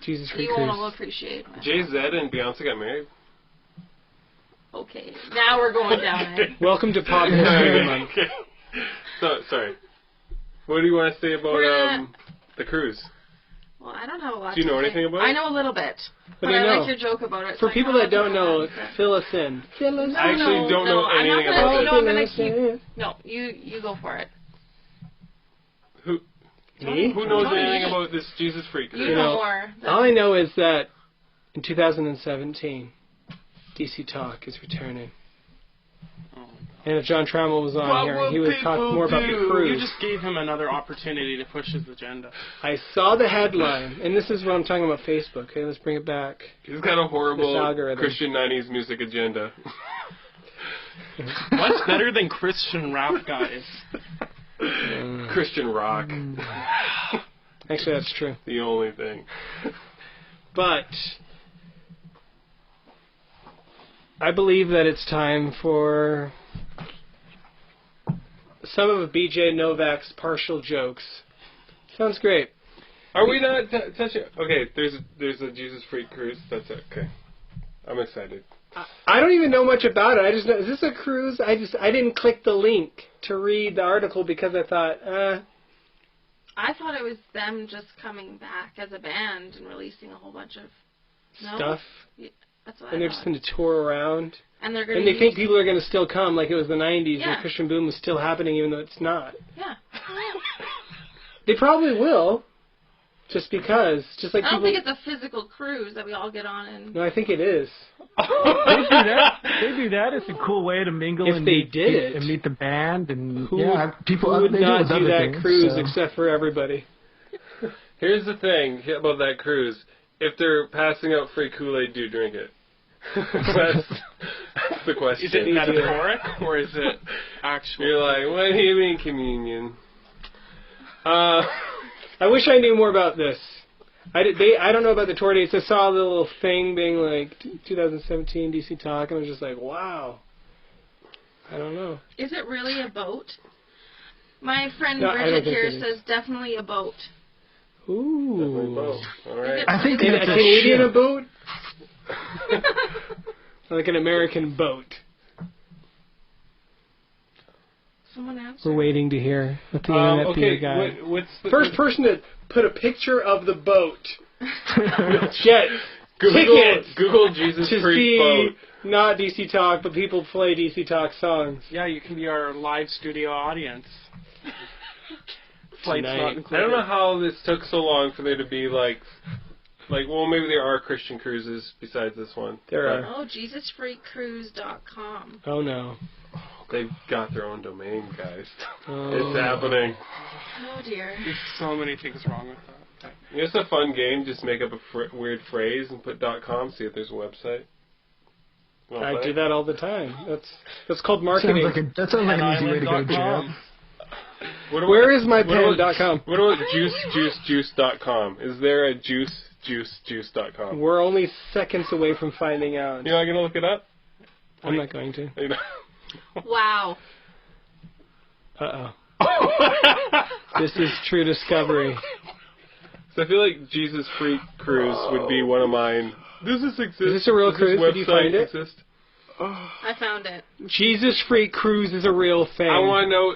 Jesus Freak cruise. You won't appreciate it. Jay-Z and Beyonce got married? Okay, now we're going down it. Welcome to Pop History Month. Okay. So, sorry. What do you want to say about the cruise? Well, I don't have a lot. Do you know anything about it? I know a little bit, but do you I know? like your joke about it. For so people that don't know, fill us in. I actually don't know anything I'm not about it. No, I'm gonna keep. No, you go for it. Me? Who knows anything about this Jesus freak? You know more. All I know is that in 2017, DC Talk is returning. And if John Trammell was on here, he would talk more about the cruise. You just gave him another opportunity to push his agenda. I saw the headline, and this is what I'm talking about Facebook. Okay, let's bring it back. He's got a horrible algorithm. Christian 90s music agenda. What's better than Christian rap guys? Christian rock. Actually, that's true. The only thing. But I believe that it's time for some of BJ Novak's partial jokes. Sounds great. Are we not touching? Okay, there's a Jesus freak cruise. That's it. Okay, I'm excited. I don't even know much about it. I just know, is this a cruise? I didn't click the link to read the article because I thought, I thought it was them just coming back as a band and releasing a whole bunch of stuff. Yeah, that's what And I they're thought. just going to tour around. And they're going And to they think people are going to still come like it was the 90s Yeah. and Christian boom was still happening even though it's not. Yeah. They probably will. Just because. Just like I don't people... think it's a physical cruise that we all get on and... No, I think it is. They do that. It's a cool way to mingle If and they did it, and meet the band and Who people would they not do, do that things, cruise so. except for everybody? Here's the thing about that cruise. If they're passing out free Kool-Aid, do you drink it? That's the question. Is it metaphoric or is it actual? You're like, what do you mean communion? I wish I knew more about this. I don't know about the tour dates. I saw the little thing being like 2017 DC Talk, and I was just like, wow. I don't know. Is it really a boat? My friend No, I don't Bridget think here it is. says definitely a boat. Ooh. All right. I think A it's a Canadian ship. boat? Like an American boat. Someone answer. We're waiting to hear what the internet Okay, theater guy. what's the First person to put a picture of the boat. Get Google, tickets Google Jesus to freak see boat. not DC Talk, but people play DC Talk songs. Yeah, you can be our live studio audience. Flights Tonight. not I included. don't know how this took so long for there to be like, well, maybe there are Christian cruises besides this one. There But are. Oh, JesusFreakCruise.com. Oh no. They've got their own domain, guys. Oh. It's happening. Oh dear. There's so many things wrong with that. It's a fun game. Just make up a weird phrase and put .com. See if there's a website. Wanna I play? do that all the time. That's called marketing. That sounds like an easy way to go to jail. Where is mypen.com? What about juice.com? Is there a juice.com? We're only seconds away from finding out. You're not going to look it up? I'm not going to. You know? Wow. Uh-oh. This is true discovery. So I feel like Jesus Freak Cruise would be one of mine. Does this exist? Is this a real Does cruise? this Did you find website it? exist? I found it. Jesus Freak Cruise is a real thing. I want to know,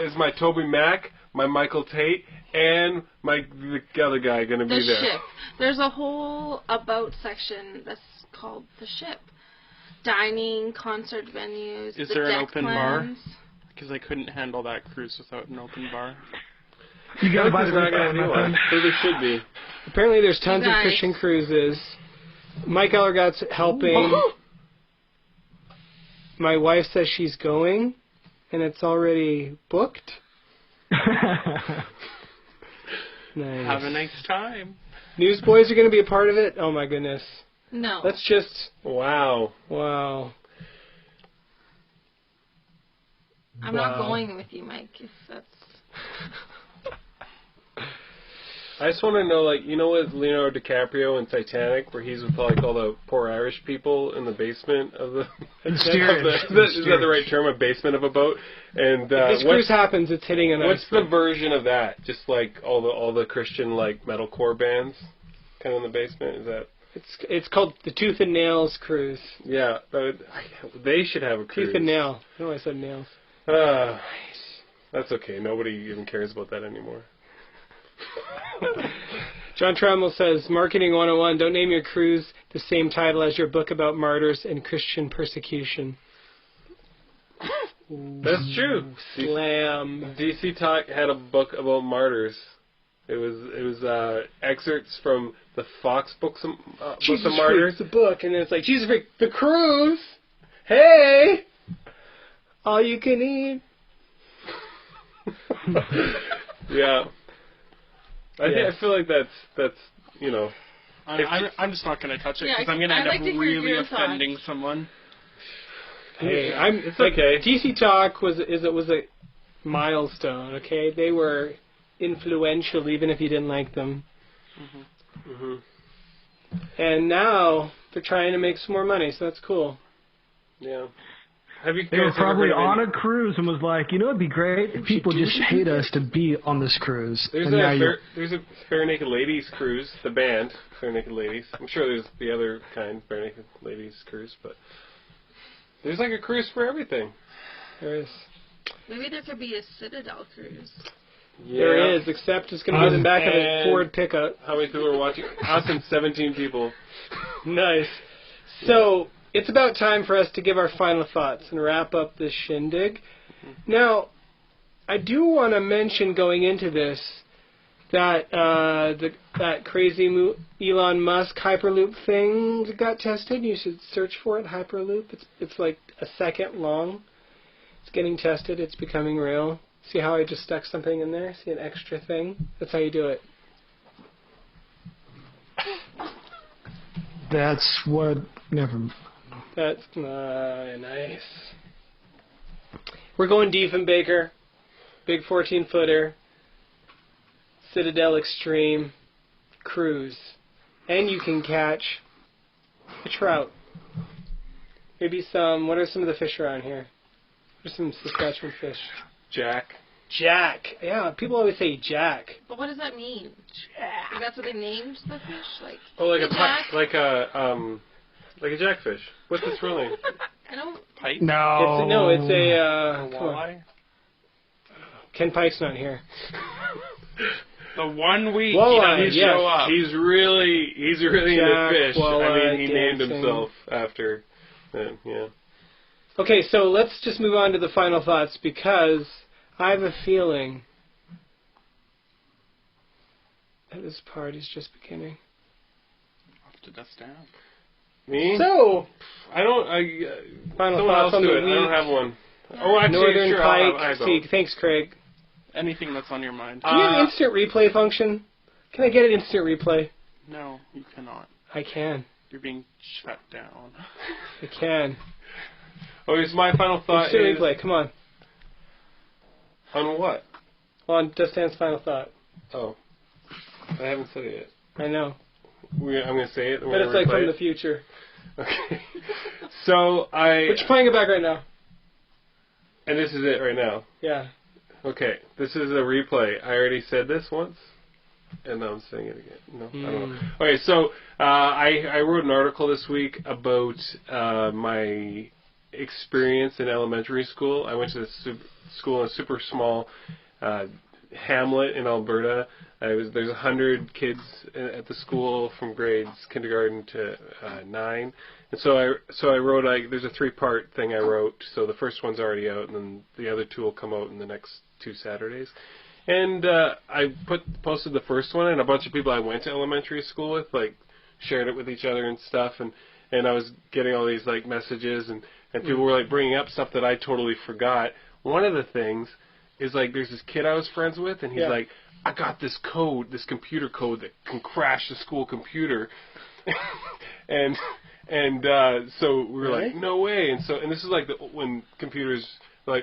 is my Toby Mac, my Michael Tate, and the other guy going to The be there? ship. There's a whole about section that's called the ship. Dining, concert venues, Is the there an deck open bar? plans. Because I couldn't handle that cruise without an open bar. You gotta buy There's the not going to be one. So there should be. Apparently there's tons of Nice. Christian cruises. Mike Ellergott's helping. My wife says she's going, and it's already booked. Nice. Have a nice time. Newsboys are going to be a part of it? Oh my goodness. No. Let's just... Wow. Wow. I'm not going with you, Mike, if that's... I just want to know, with Leonardo DiCaprio in Titanic, where he's with all the poor Irish people in the basement of the... Steerage. Is that the right term? A basement of a boat? And If this cruise happens, it's hitting an what's the iceberg. version of that? Just like all the Christian metalcore bands, kind of in the basement. Is that? It's called the Tooth and Nails Cruise. Yeah, they should have a cruise. Tooth and Nail. No, I said nails. That's okay. Nobody even cares about that anymore. John Trammell says, Marketing 101, don't name your cruise the same title as your book about martyrs and Christian persecution. That's true. Slam. DC Talk had a book about martyrs. It was excerpts from the Fox books of martyrs. The book, and then it's like, Jesus freak, the cruise. Hey, all you can eat. Yeah. I feel like that's I'm just not going to touch it because I'm going to end up really offending someone. Hey, it's okay. DC Talk was a milestone. Okay, they were influential even if you didn't like them. Mm-hmm. Mm-hmm. And now they're trying to make some more money, so that's cool. Yeah. They were probably on a cruise and was like, it'd be great if people just paid us to be on this cruise. There's a Bare Naked Ladies cruise, the band, Bare Naked Ladies. I'm sure there's the other kind, Bare Naked Ladies cruise, but there's like a cruise for everything. There is. Maybe there could be a Citadel cruise. Yeah. There is, except it's going to be in the back of a Ford pickup. How many people are watching? Us and 17 people. Nice. So, it's about time for us to give our final thoughts and wrap up this shindig. Now, I do want to mention going into this that that crazy Elon Musk Hyperloop thing got tested. You should search for it, Hyperloop. It's like a second long. It's getting tested. It's becoming real. See how I just stuck something in there? See an extra thing? That's how you do it. That's what... Never mind. That's nice. We're going Diefenbaker. Big 14-footer. Citadel Extreme. Cruise. And you can catch a trout. Maybe some... What are some of the fish around here? What are some Saskatchewan fish? Jack. Yeah, people always say jack. But what does that mean? Jack. Like that's what they named the fish? Like like a jackfish. What's this really? I don't... Pike? No. It's a... walleye? Ken Pike's not here. The 1 week walleye, he doesn't show up. He's really into fish. Walleye, he named himself after... yeah. Okay, so let's just move on to the final thoughts because I have a feeling that this party's just beginning. Off to dust down. Me? So, final someone thoughts else on do the it. I don't week. have one. Oh, actually, Northern sure, Pike. I'll See, thanks, Craig. Anything that's on your mind. Do you have an instant replay function? Can I get an instant replay? No, you cannot. I can. You're being shut down. I can. Okay, so my final thought Instant is... replay, come on. On what? On Just Dance final thought. Oh. I haven't said it yet. I know. I'm going to say it. But it's like from the future. Okay. So But you're playing it back right now. And this is it right now. Yeah. Okay. This is a replay. I already said this once. And now I'm saying it again. No, I don't know. Okay, so I wrote an article this week about my experience in elementary school. I went to school in a super small hamlet in Alberta. There's 100 kids at the school from grades kindergarten to 9. And so I wrote, there's a 3-part thing I wrote. So the first one's already out, and then the other 2 will come out in the next 2 Saturdays. And I posted the first one, and a bunch of people I went to elementary school with, shared it with each other and stuff. And I was getting all these, messages, and people were, bringing up stuff that I totally forgot. One of the things is, there's this kid I was friends with, and he's like, I got this code, this computer code that can crash the school computer. and so we were like, no way. And this is when computers,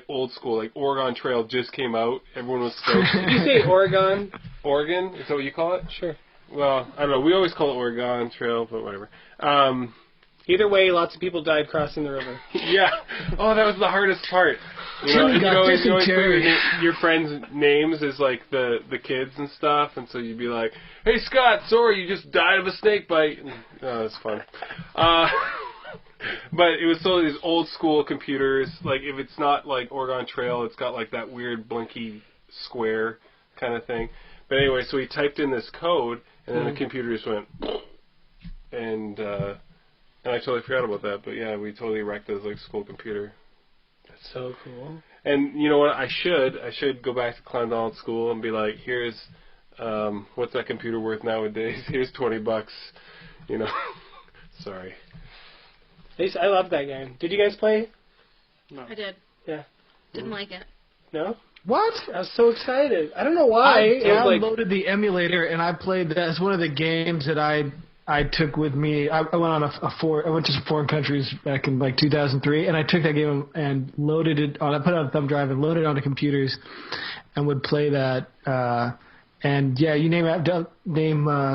old school, Oregon Trail just came out. Everyone was stoked. Did you say Oregon? Oregon? Is that what you call it? Sure. Well, I don't know. We always call it Oregon Trail, but whatever. Either way, lots of people died crossing the river. Yeah. Oh, that was the hardest part. You Timmy know, got always put dysentery. your friends' names as like the kids and stuff, and so you'd be like, "Hey Scott, sorry, you just died of a snake bite." Oh, that's fun. But it was still these old school computers. Like if it's not like Oregon Trail, it's got like that weird blinky square kind of thing. But anyway, so we typed in this code, and then the computer just went, and I totally forgot about that. But yeah, we totally wrecked his like school computer. That's so cool. And you know what? I should go back to Clondalkin School and be like, here's what's that computer worth nowadays? Here's $20. You know. Sorry. I love that game. Did you guys play? No. I did. Yeah. Didn't like it. No? What? I was so excited. I don't know why. I It was downloaded the emulator and I played that. It's one of the games that I took with me. I went on I went to some foreign countries back in like 2003, and I took that game and loaded it on. I put it on a thumb drive and loaded it onto computers, and would play that. And yeah, you name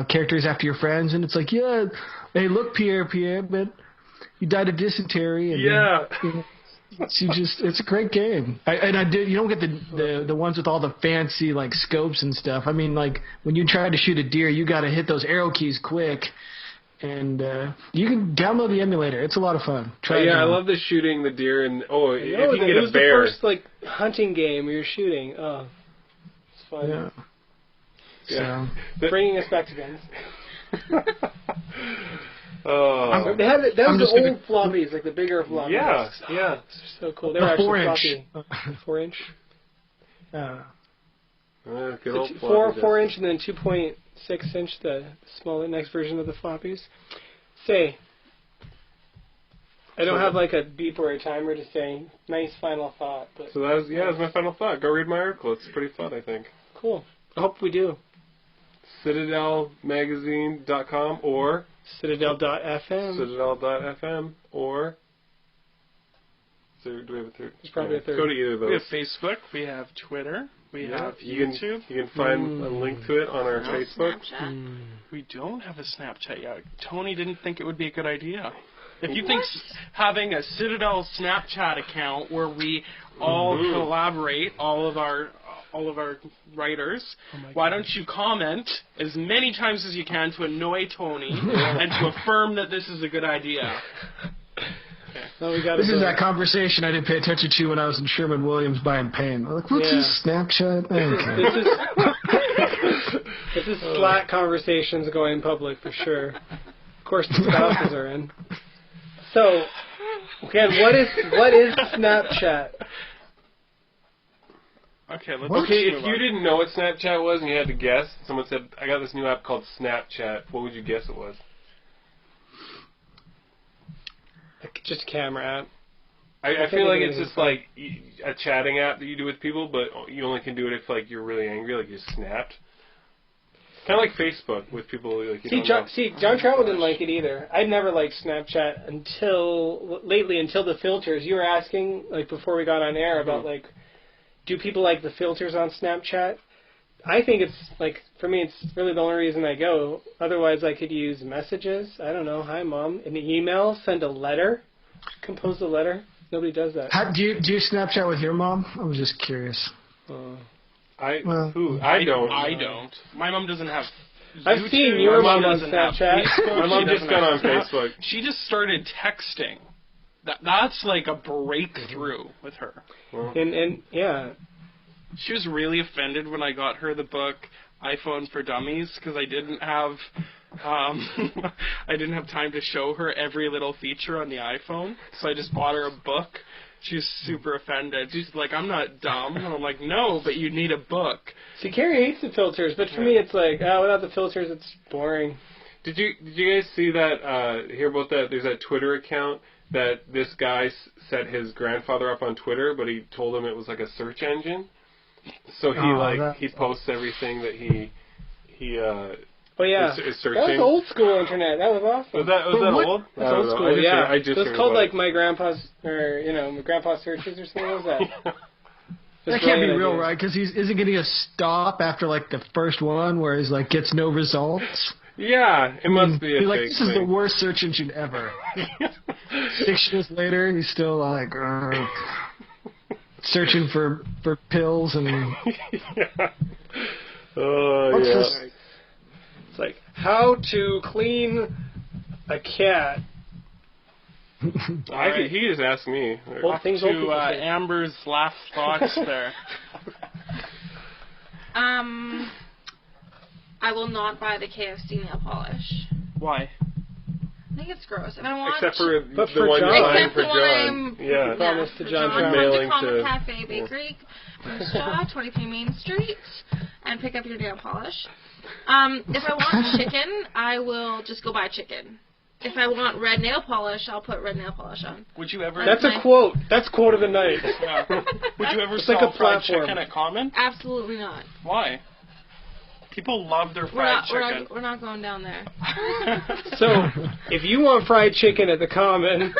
characters after your friends, and it's like, yeah, hey, look, Pierre, but you died of dysentery. And Yeah. It's a great game. You don't get the ones with all the fancy like scopes and stuff. I mean, like when you try to shoot a deer, you got to hit those arrow keys quick. And you can download the emulator. It's a lot of fun. Try it I out. love the shooting the deer and if you it can get was a bear. the first like hunting game where you're shooting. Oh, it's fun. Yeah. Yeah. So, Bringing us back to guns. Oh. They had that I'm was just the gonna- old floppies, like the bigger floppies. Yeah, yeah. So cool. They were the actually 4-inch. floppy. 4-inch. Good old Four floppy inch and then 2.6 inch, the smaller next version of the floppies. Say, I don't have like a beep or a timer to say nice final thought, but So that was my final thought. Go read my article. It's pretty fun, I think. cool. I hope we do. CitadelMagazine.com or Citadel.fm. Citadel.fm or do we have a third? There's probably a third. Go to either of We have those. Facebook. We have Twitter. We have You YouTube. can find a link to it on our Facebook. Snapchat. We don't have a Snapchat yet. Tony didn't think it would be a good idea. If you think having a Citadel Snapchat account where we all collaborate, all of our writers, why don't you comment as many times as you can to annoy Tony and to affirm that this is a good idea? No, we got this is that conversation I didn't pay attention to when I was in Sherman-Williams buying pain. I'm like, what's this Snapchat? Okay. This is Slack conversations going public for sure. Of course, the spouses are in. So, Ken, what is Snapchat? Okay, let's Okay, move if you on. didn't know what Snapchat was and you had to guess, someone said, I got this new app called Snapchat, what would you guess it was? Just a camera app. I feel like it's just like a chatting app that you do with people, but you only can do it if like you're really angry, like you snapped. Kind of like Facebook with people like you don't know. John Travel didn't like it either. I'd never liked Snapchat until the filters. You were asking like before we got on air about like, do people like the filters on Snapchat? I think it's like, for me, it's really the only reason I go. Otherwise, I could use messages. I don't know. Hi, Mom. An email. Send a letter. Compose a letter. Nobody does that. Do you Snapchat with your mom? I was just curious. I don't. I don't. My mom doesn't have I've YouTube. seen your My mom on doesn't have Snapchat. Facebook. My mom She just doesn't got have on Snap. Facebook. She just started texting. That's like a breakthrough with her. And yeah. She was really offended when I got her the book iPhone for Dummies because I didn't have time to show her every little feature on the iPhone. So I just bought her a book. She was super offended. She's like, I'm not dumb. And I'm like, no, but you need a book. See, Carrie hates the filters, but for me, it's like, without the filters, it's boring. Did you guys see that? Hear about that? There's that Twitter account that this guy set his grandfather up on Twitter, but he told him it was like a search engine. So he posts everything that he Oh yeah, is searching. that was old school internet. That was awesome. Was that old? That's old school. Yeah, I just it was called like my grandpa's searches or something. What was that? That can't be real, right? Because isn't getting a stop after like the first one where he's like gets no results. Yeah, it must be a like, fake this is thing. the worst search engine ever. 6 years later, he's still like searching for pills and. Yeah. Oh, What's yeah. this? It's like how to clean a cat. He just asked me. Well, things old To people say. Amber's last thoughts there. I will not buy the KFC nail polish. Why? I think it's gross. If I want Except for But the for one John. you're buying Except for the one John. Yeah. Promise to for John John, Brown. come Mailing to Common to- Cafe Bakery, Shaw, 23 Main Street, and pick up your nail polish. If I want chicken, I will just go buy chicken. If I want red nail polish, I'll put red nail polish on. Would you ever? That's a quote. That's quote of the night. Yeah. Would you ever It's sell like a fried platform. chicken at Common? Absolutely not. Why? People love their fried chicken. We're not going down there. So, if you want fried chicken at the Common,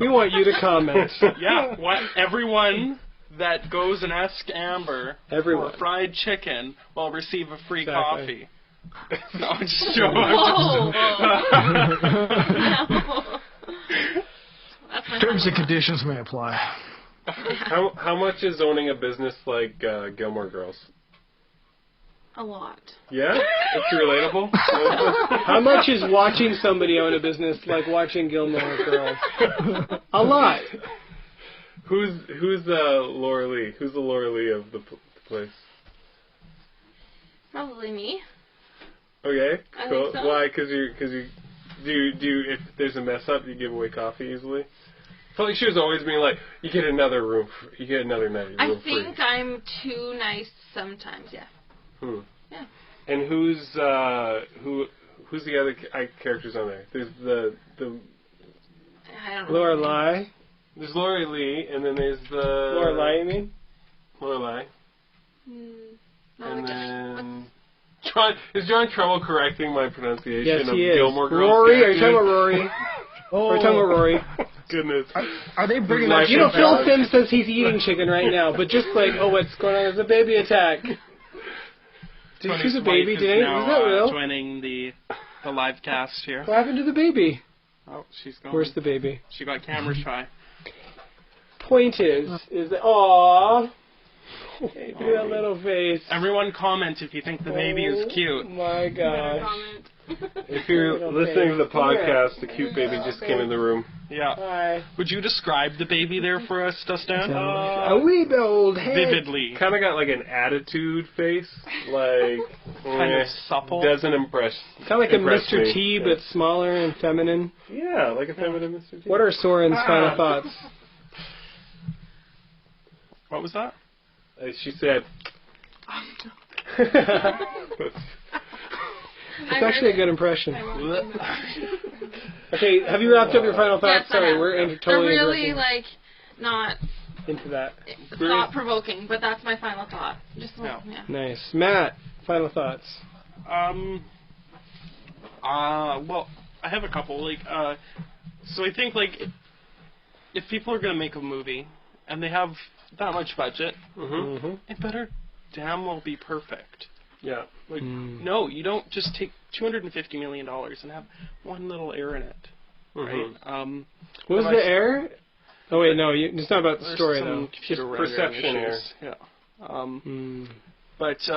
we want you to comment. Yeah, everyone that goes and asks Amber Everyone. for fried chicken will receive a free Exactly. coffee. No, I'm just joking. Whoa. No. That's my Terms and conditions may apply. How much is owning a business like Gilmore Girls? A lot. Yeah? It's relatable? How much is watching somebody own a business like watching Gilmore Girls? A lot. Who's Laura Lee? Who's the Laura Lee of the place? Probably me. Okay, I cool. think so. Why? Because you if there's a mess up, you give away coffee easily. I felt like she was always being like, you get another room, you get another night room I free. think I'm too nice sometimes, yeah. Yeah. And who's the other characters on there? There's the I don't know. Lorelai. there's Laura Lee, and then there's the Lorelai, you mean? Lorelai, No, and I guess. then John. Is John trouble correcting my pronunciation Yes, of he is. Gilmore Girls? Rory, are you talking characters? about Rory? Oh, Are you talking about Rory? Goodness. are they bringing My that You know, shit Phil back? Sims says he's eating chicken right now, but just like, oh, what's going on? There's a baby attack. Did Tony's she's a wife baby is today? now, Is that real? joining the live cast here. What happened to the baby? Oh, she's gone. Where's the baby? She got camera shy. Point is that, aww. Hey, do that little face. Everyone comment if you think the baby is cute. Oh my Better gosh. comment. If you're Little listening to the face. Come here. podcast, the cute baby just came in the room. Yeah. Hi. Would you describe the baby there for us, Dustin? A wee old head. Vividly. Kind of got like an attitude face, like Kind of supple. doesn't impress. Kind of like a impress Mr. me. T, but smaller and feminine. Yeah, like a feminine Mr. T. What are Soren's final thoughts? What was that? She said. It's actually a good impression. Okay, have you wrapped up your final thoughts? Yes, I Sorry, have. we're They're totally really interrupting not into that. thought provoking, but that's my final thought. Just Yeah. yeah. Nice. Matt, final thoughts. Well, I have a couple. So I think if people are gonna make a movie and they have that much budget, Mm-hmm. it better damn well be perfect. Yeah. No, you don't just take $250 million and have one little error in it, right? What was But the error? Oh wait, no, it's not about the There's story some though. computer Just rendering perception issues. error. Yeah. But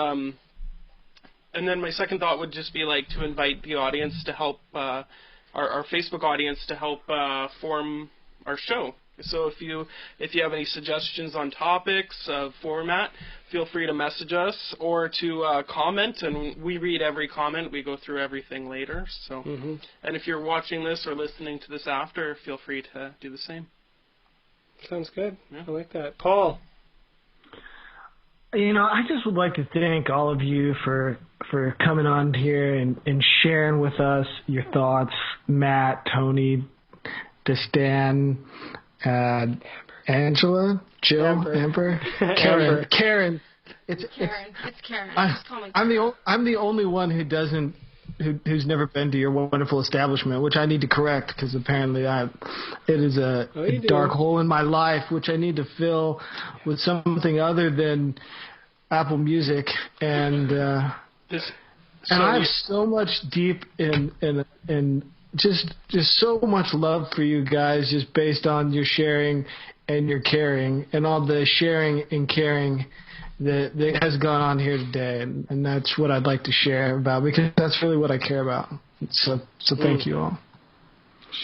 and then my second thought would just be to invite the audience to help our Facebook audience to help form our show. So if you have any suggestions on topics, format, feel free to message us or to comment, and we read every comment. We go through everything later. So, and if you're watching this or listening to this after, feel free to do the same. Sounds good. Yeah. I like that. Paul. I just would like to thank all of you for coming on here and sharing with us your thoughts. Matt, Tony, Destan, Angela, Jill, Amber, Karen. Karen. It's Karen. Just call me I'm the only one who's never been to your wonderful establishment, which I need to correct because apparently it is a dark hole in my life which I need to fill with something other than Apple Music and And I have so much deep in just so much love for you guys, just based on your sharing and your caring and all the sharing and caring that has gone on here today. And that's what I'd like to share about, because that's really what I care about. So thank you all.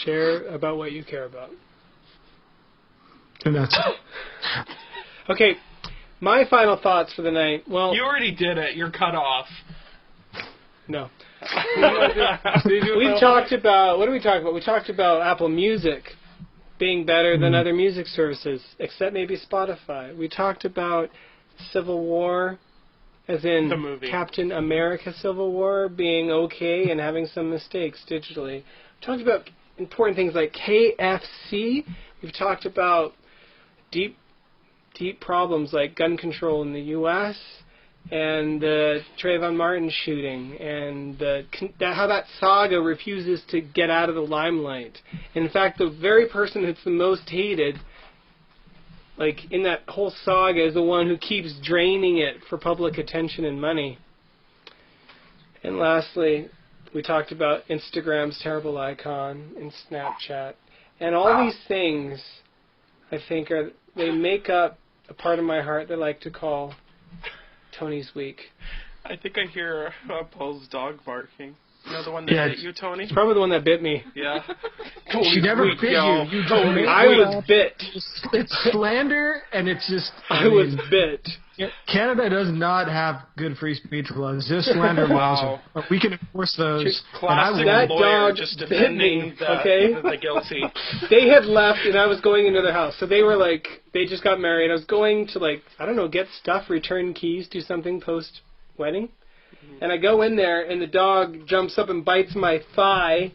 Share about what you care about. And that's Okay, my final thoughts for the night. Well, You already did it. You're cut off. no. We talked about, what did we talk about? We talked about Apple Music being better than other music services, except maybe Spotify. We talked about Civil War, as in The movie. Captain America Civil War, being okay and having some mistakes digitally. We talked about important things like KFC. We've talked about deep problems like gun control in the U.S., and the Trayvon Martin shooting, and how that saga refuses to get out of the limelight. In fact, the very person that's the most hated, like in that whole saga, is the one who keeps draining it for public attention and money. And lastly, we talked about Instagram's terrible icon and Snapchat. And all these things, I think, they make up a part of my heart that I like to call Tony's Week. I think I hear Paul's dog barking. You know the one that bit you, Tony? It's probably the one that bit me. Yeah. She never bit you. I was bit. It's slander, and it's just... I was bit. Canada does not have good free speech laws. Just slander laws. We can enforce those. Classic that lawyer dog just bit defending me, okay? the guilty. They had left, and I was going into their house. So they were like, they just got married. I was going to, like, I don't know, get stuff, return keys, do something post-wedding. And I go in there, and the dog jumps up and bites my thigh.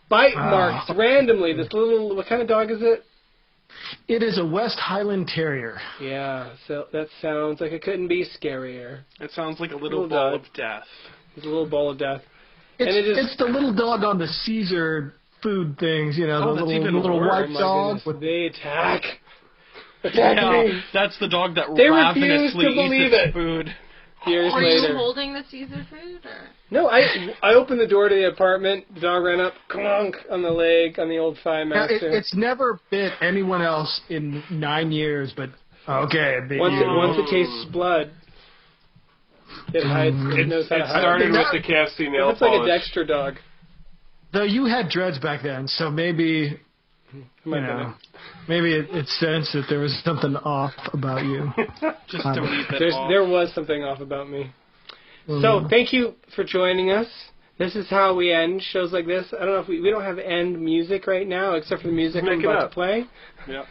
Bite marks randomly. This little, what kind of dog is it? It is a West Highland Terrier. Yeah, so that sounds like it couldn't be scarier. It sounds like a little ball of death. It's a little ball of death. It's the little dog on the Caesar food things, you know, the little white dog. They attack me. That's the dog that they ravenously refuse to believe eats its it. food. Years Were later. you holding the Caesar food? Or? No, I opened the door to the apartment. The dog ran up, clunk on the leg, on the old thigh master. It's never bit anyone else in 9 years, but okay. Once it tastes blood, it hides. It knows how to hide. It started with the KFC nail It's like a polish. Dexter dog. Though you had dreads back then, so maybe maybe it sensed that there was something off about you. Just a wee bit off. There was something off about me. So thank you for joining us. This is how we end shows like this. I don't know if we don't have end music right now, except for the music I'm about to play. Yeah.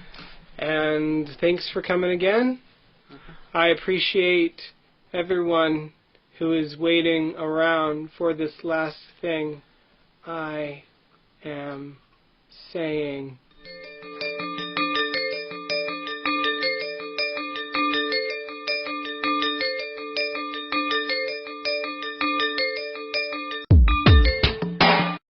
And thanks for coming again. I appreciate everyone who is waiting around for this last thing I am saying.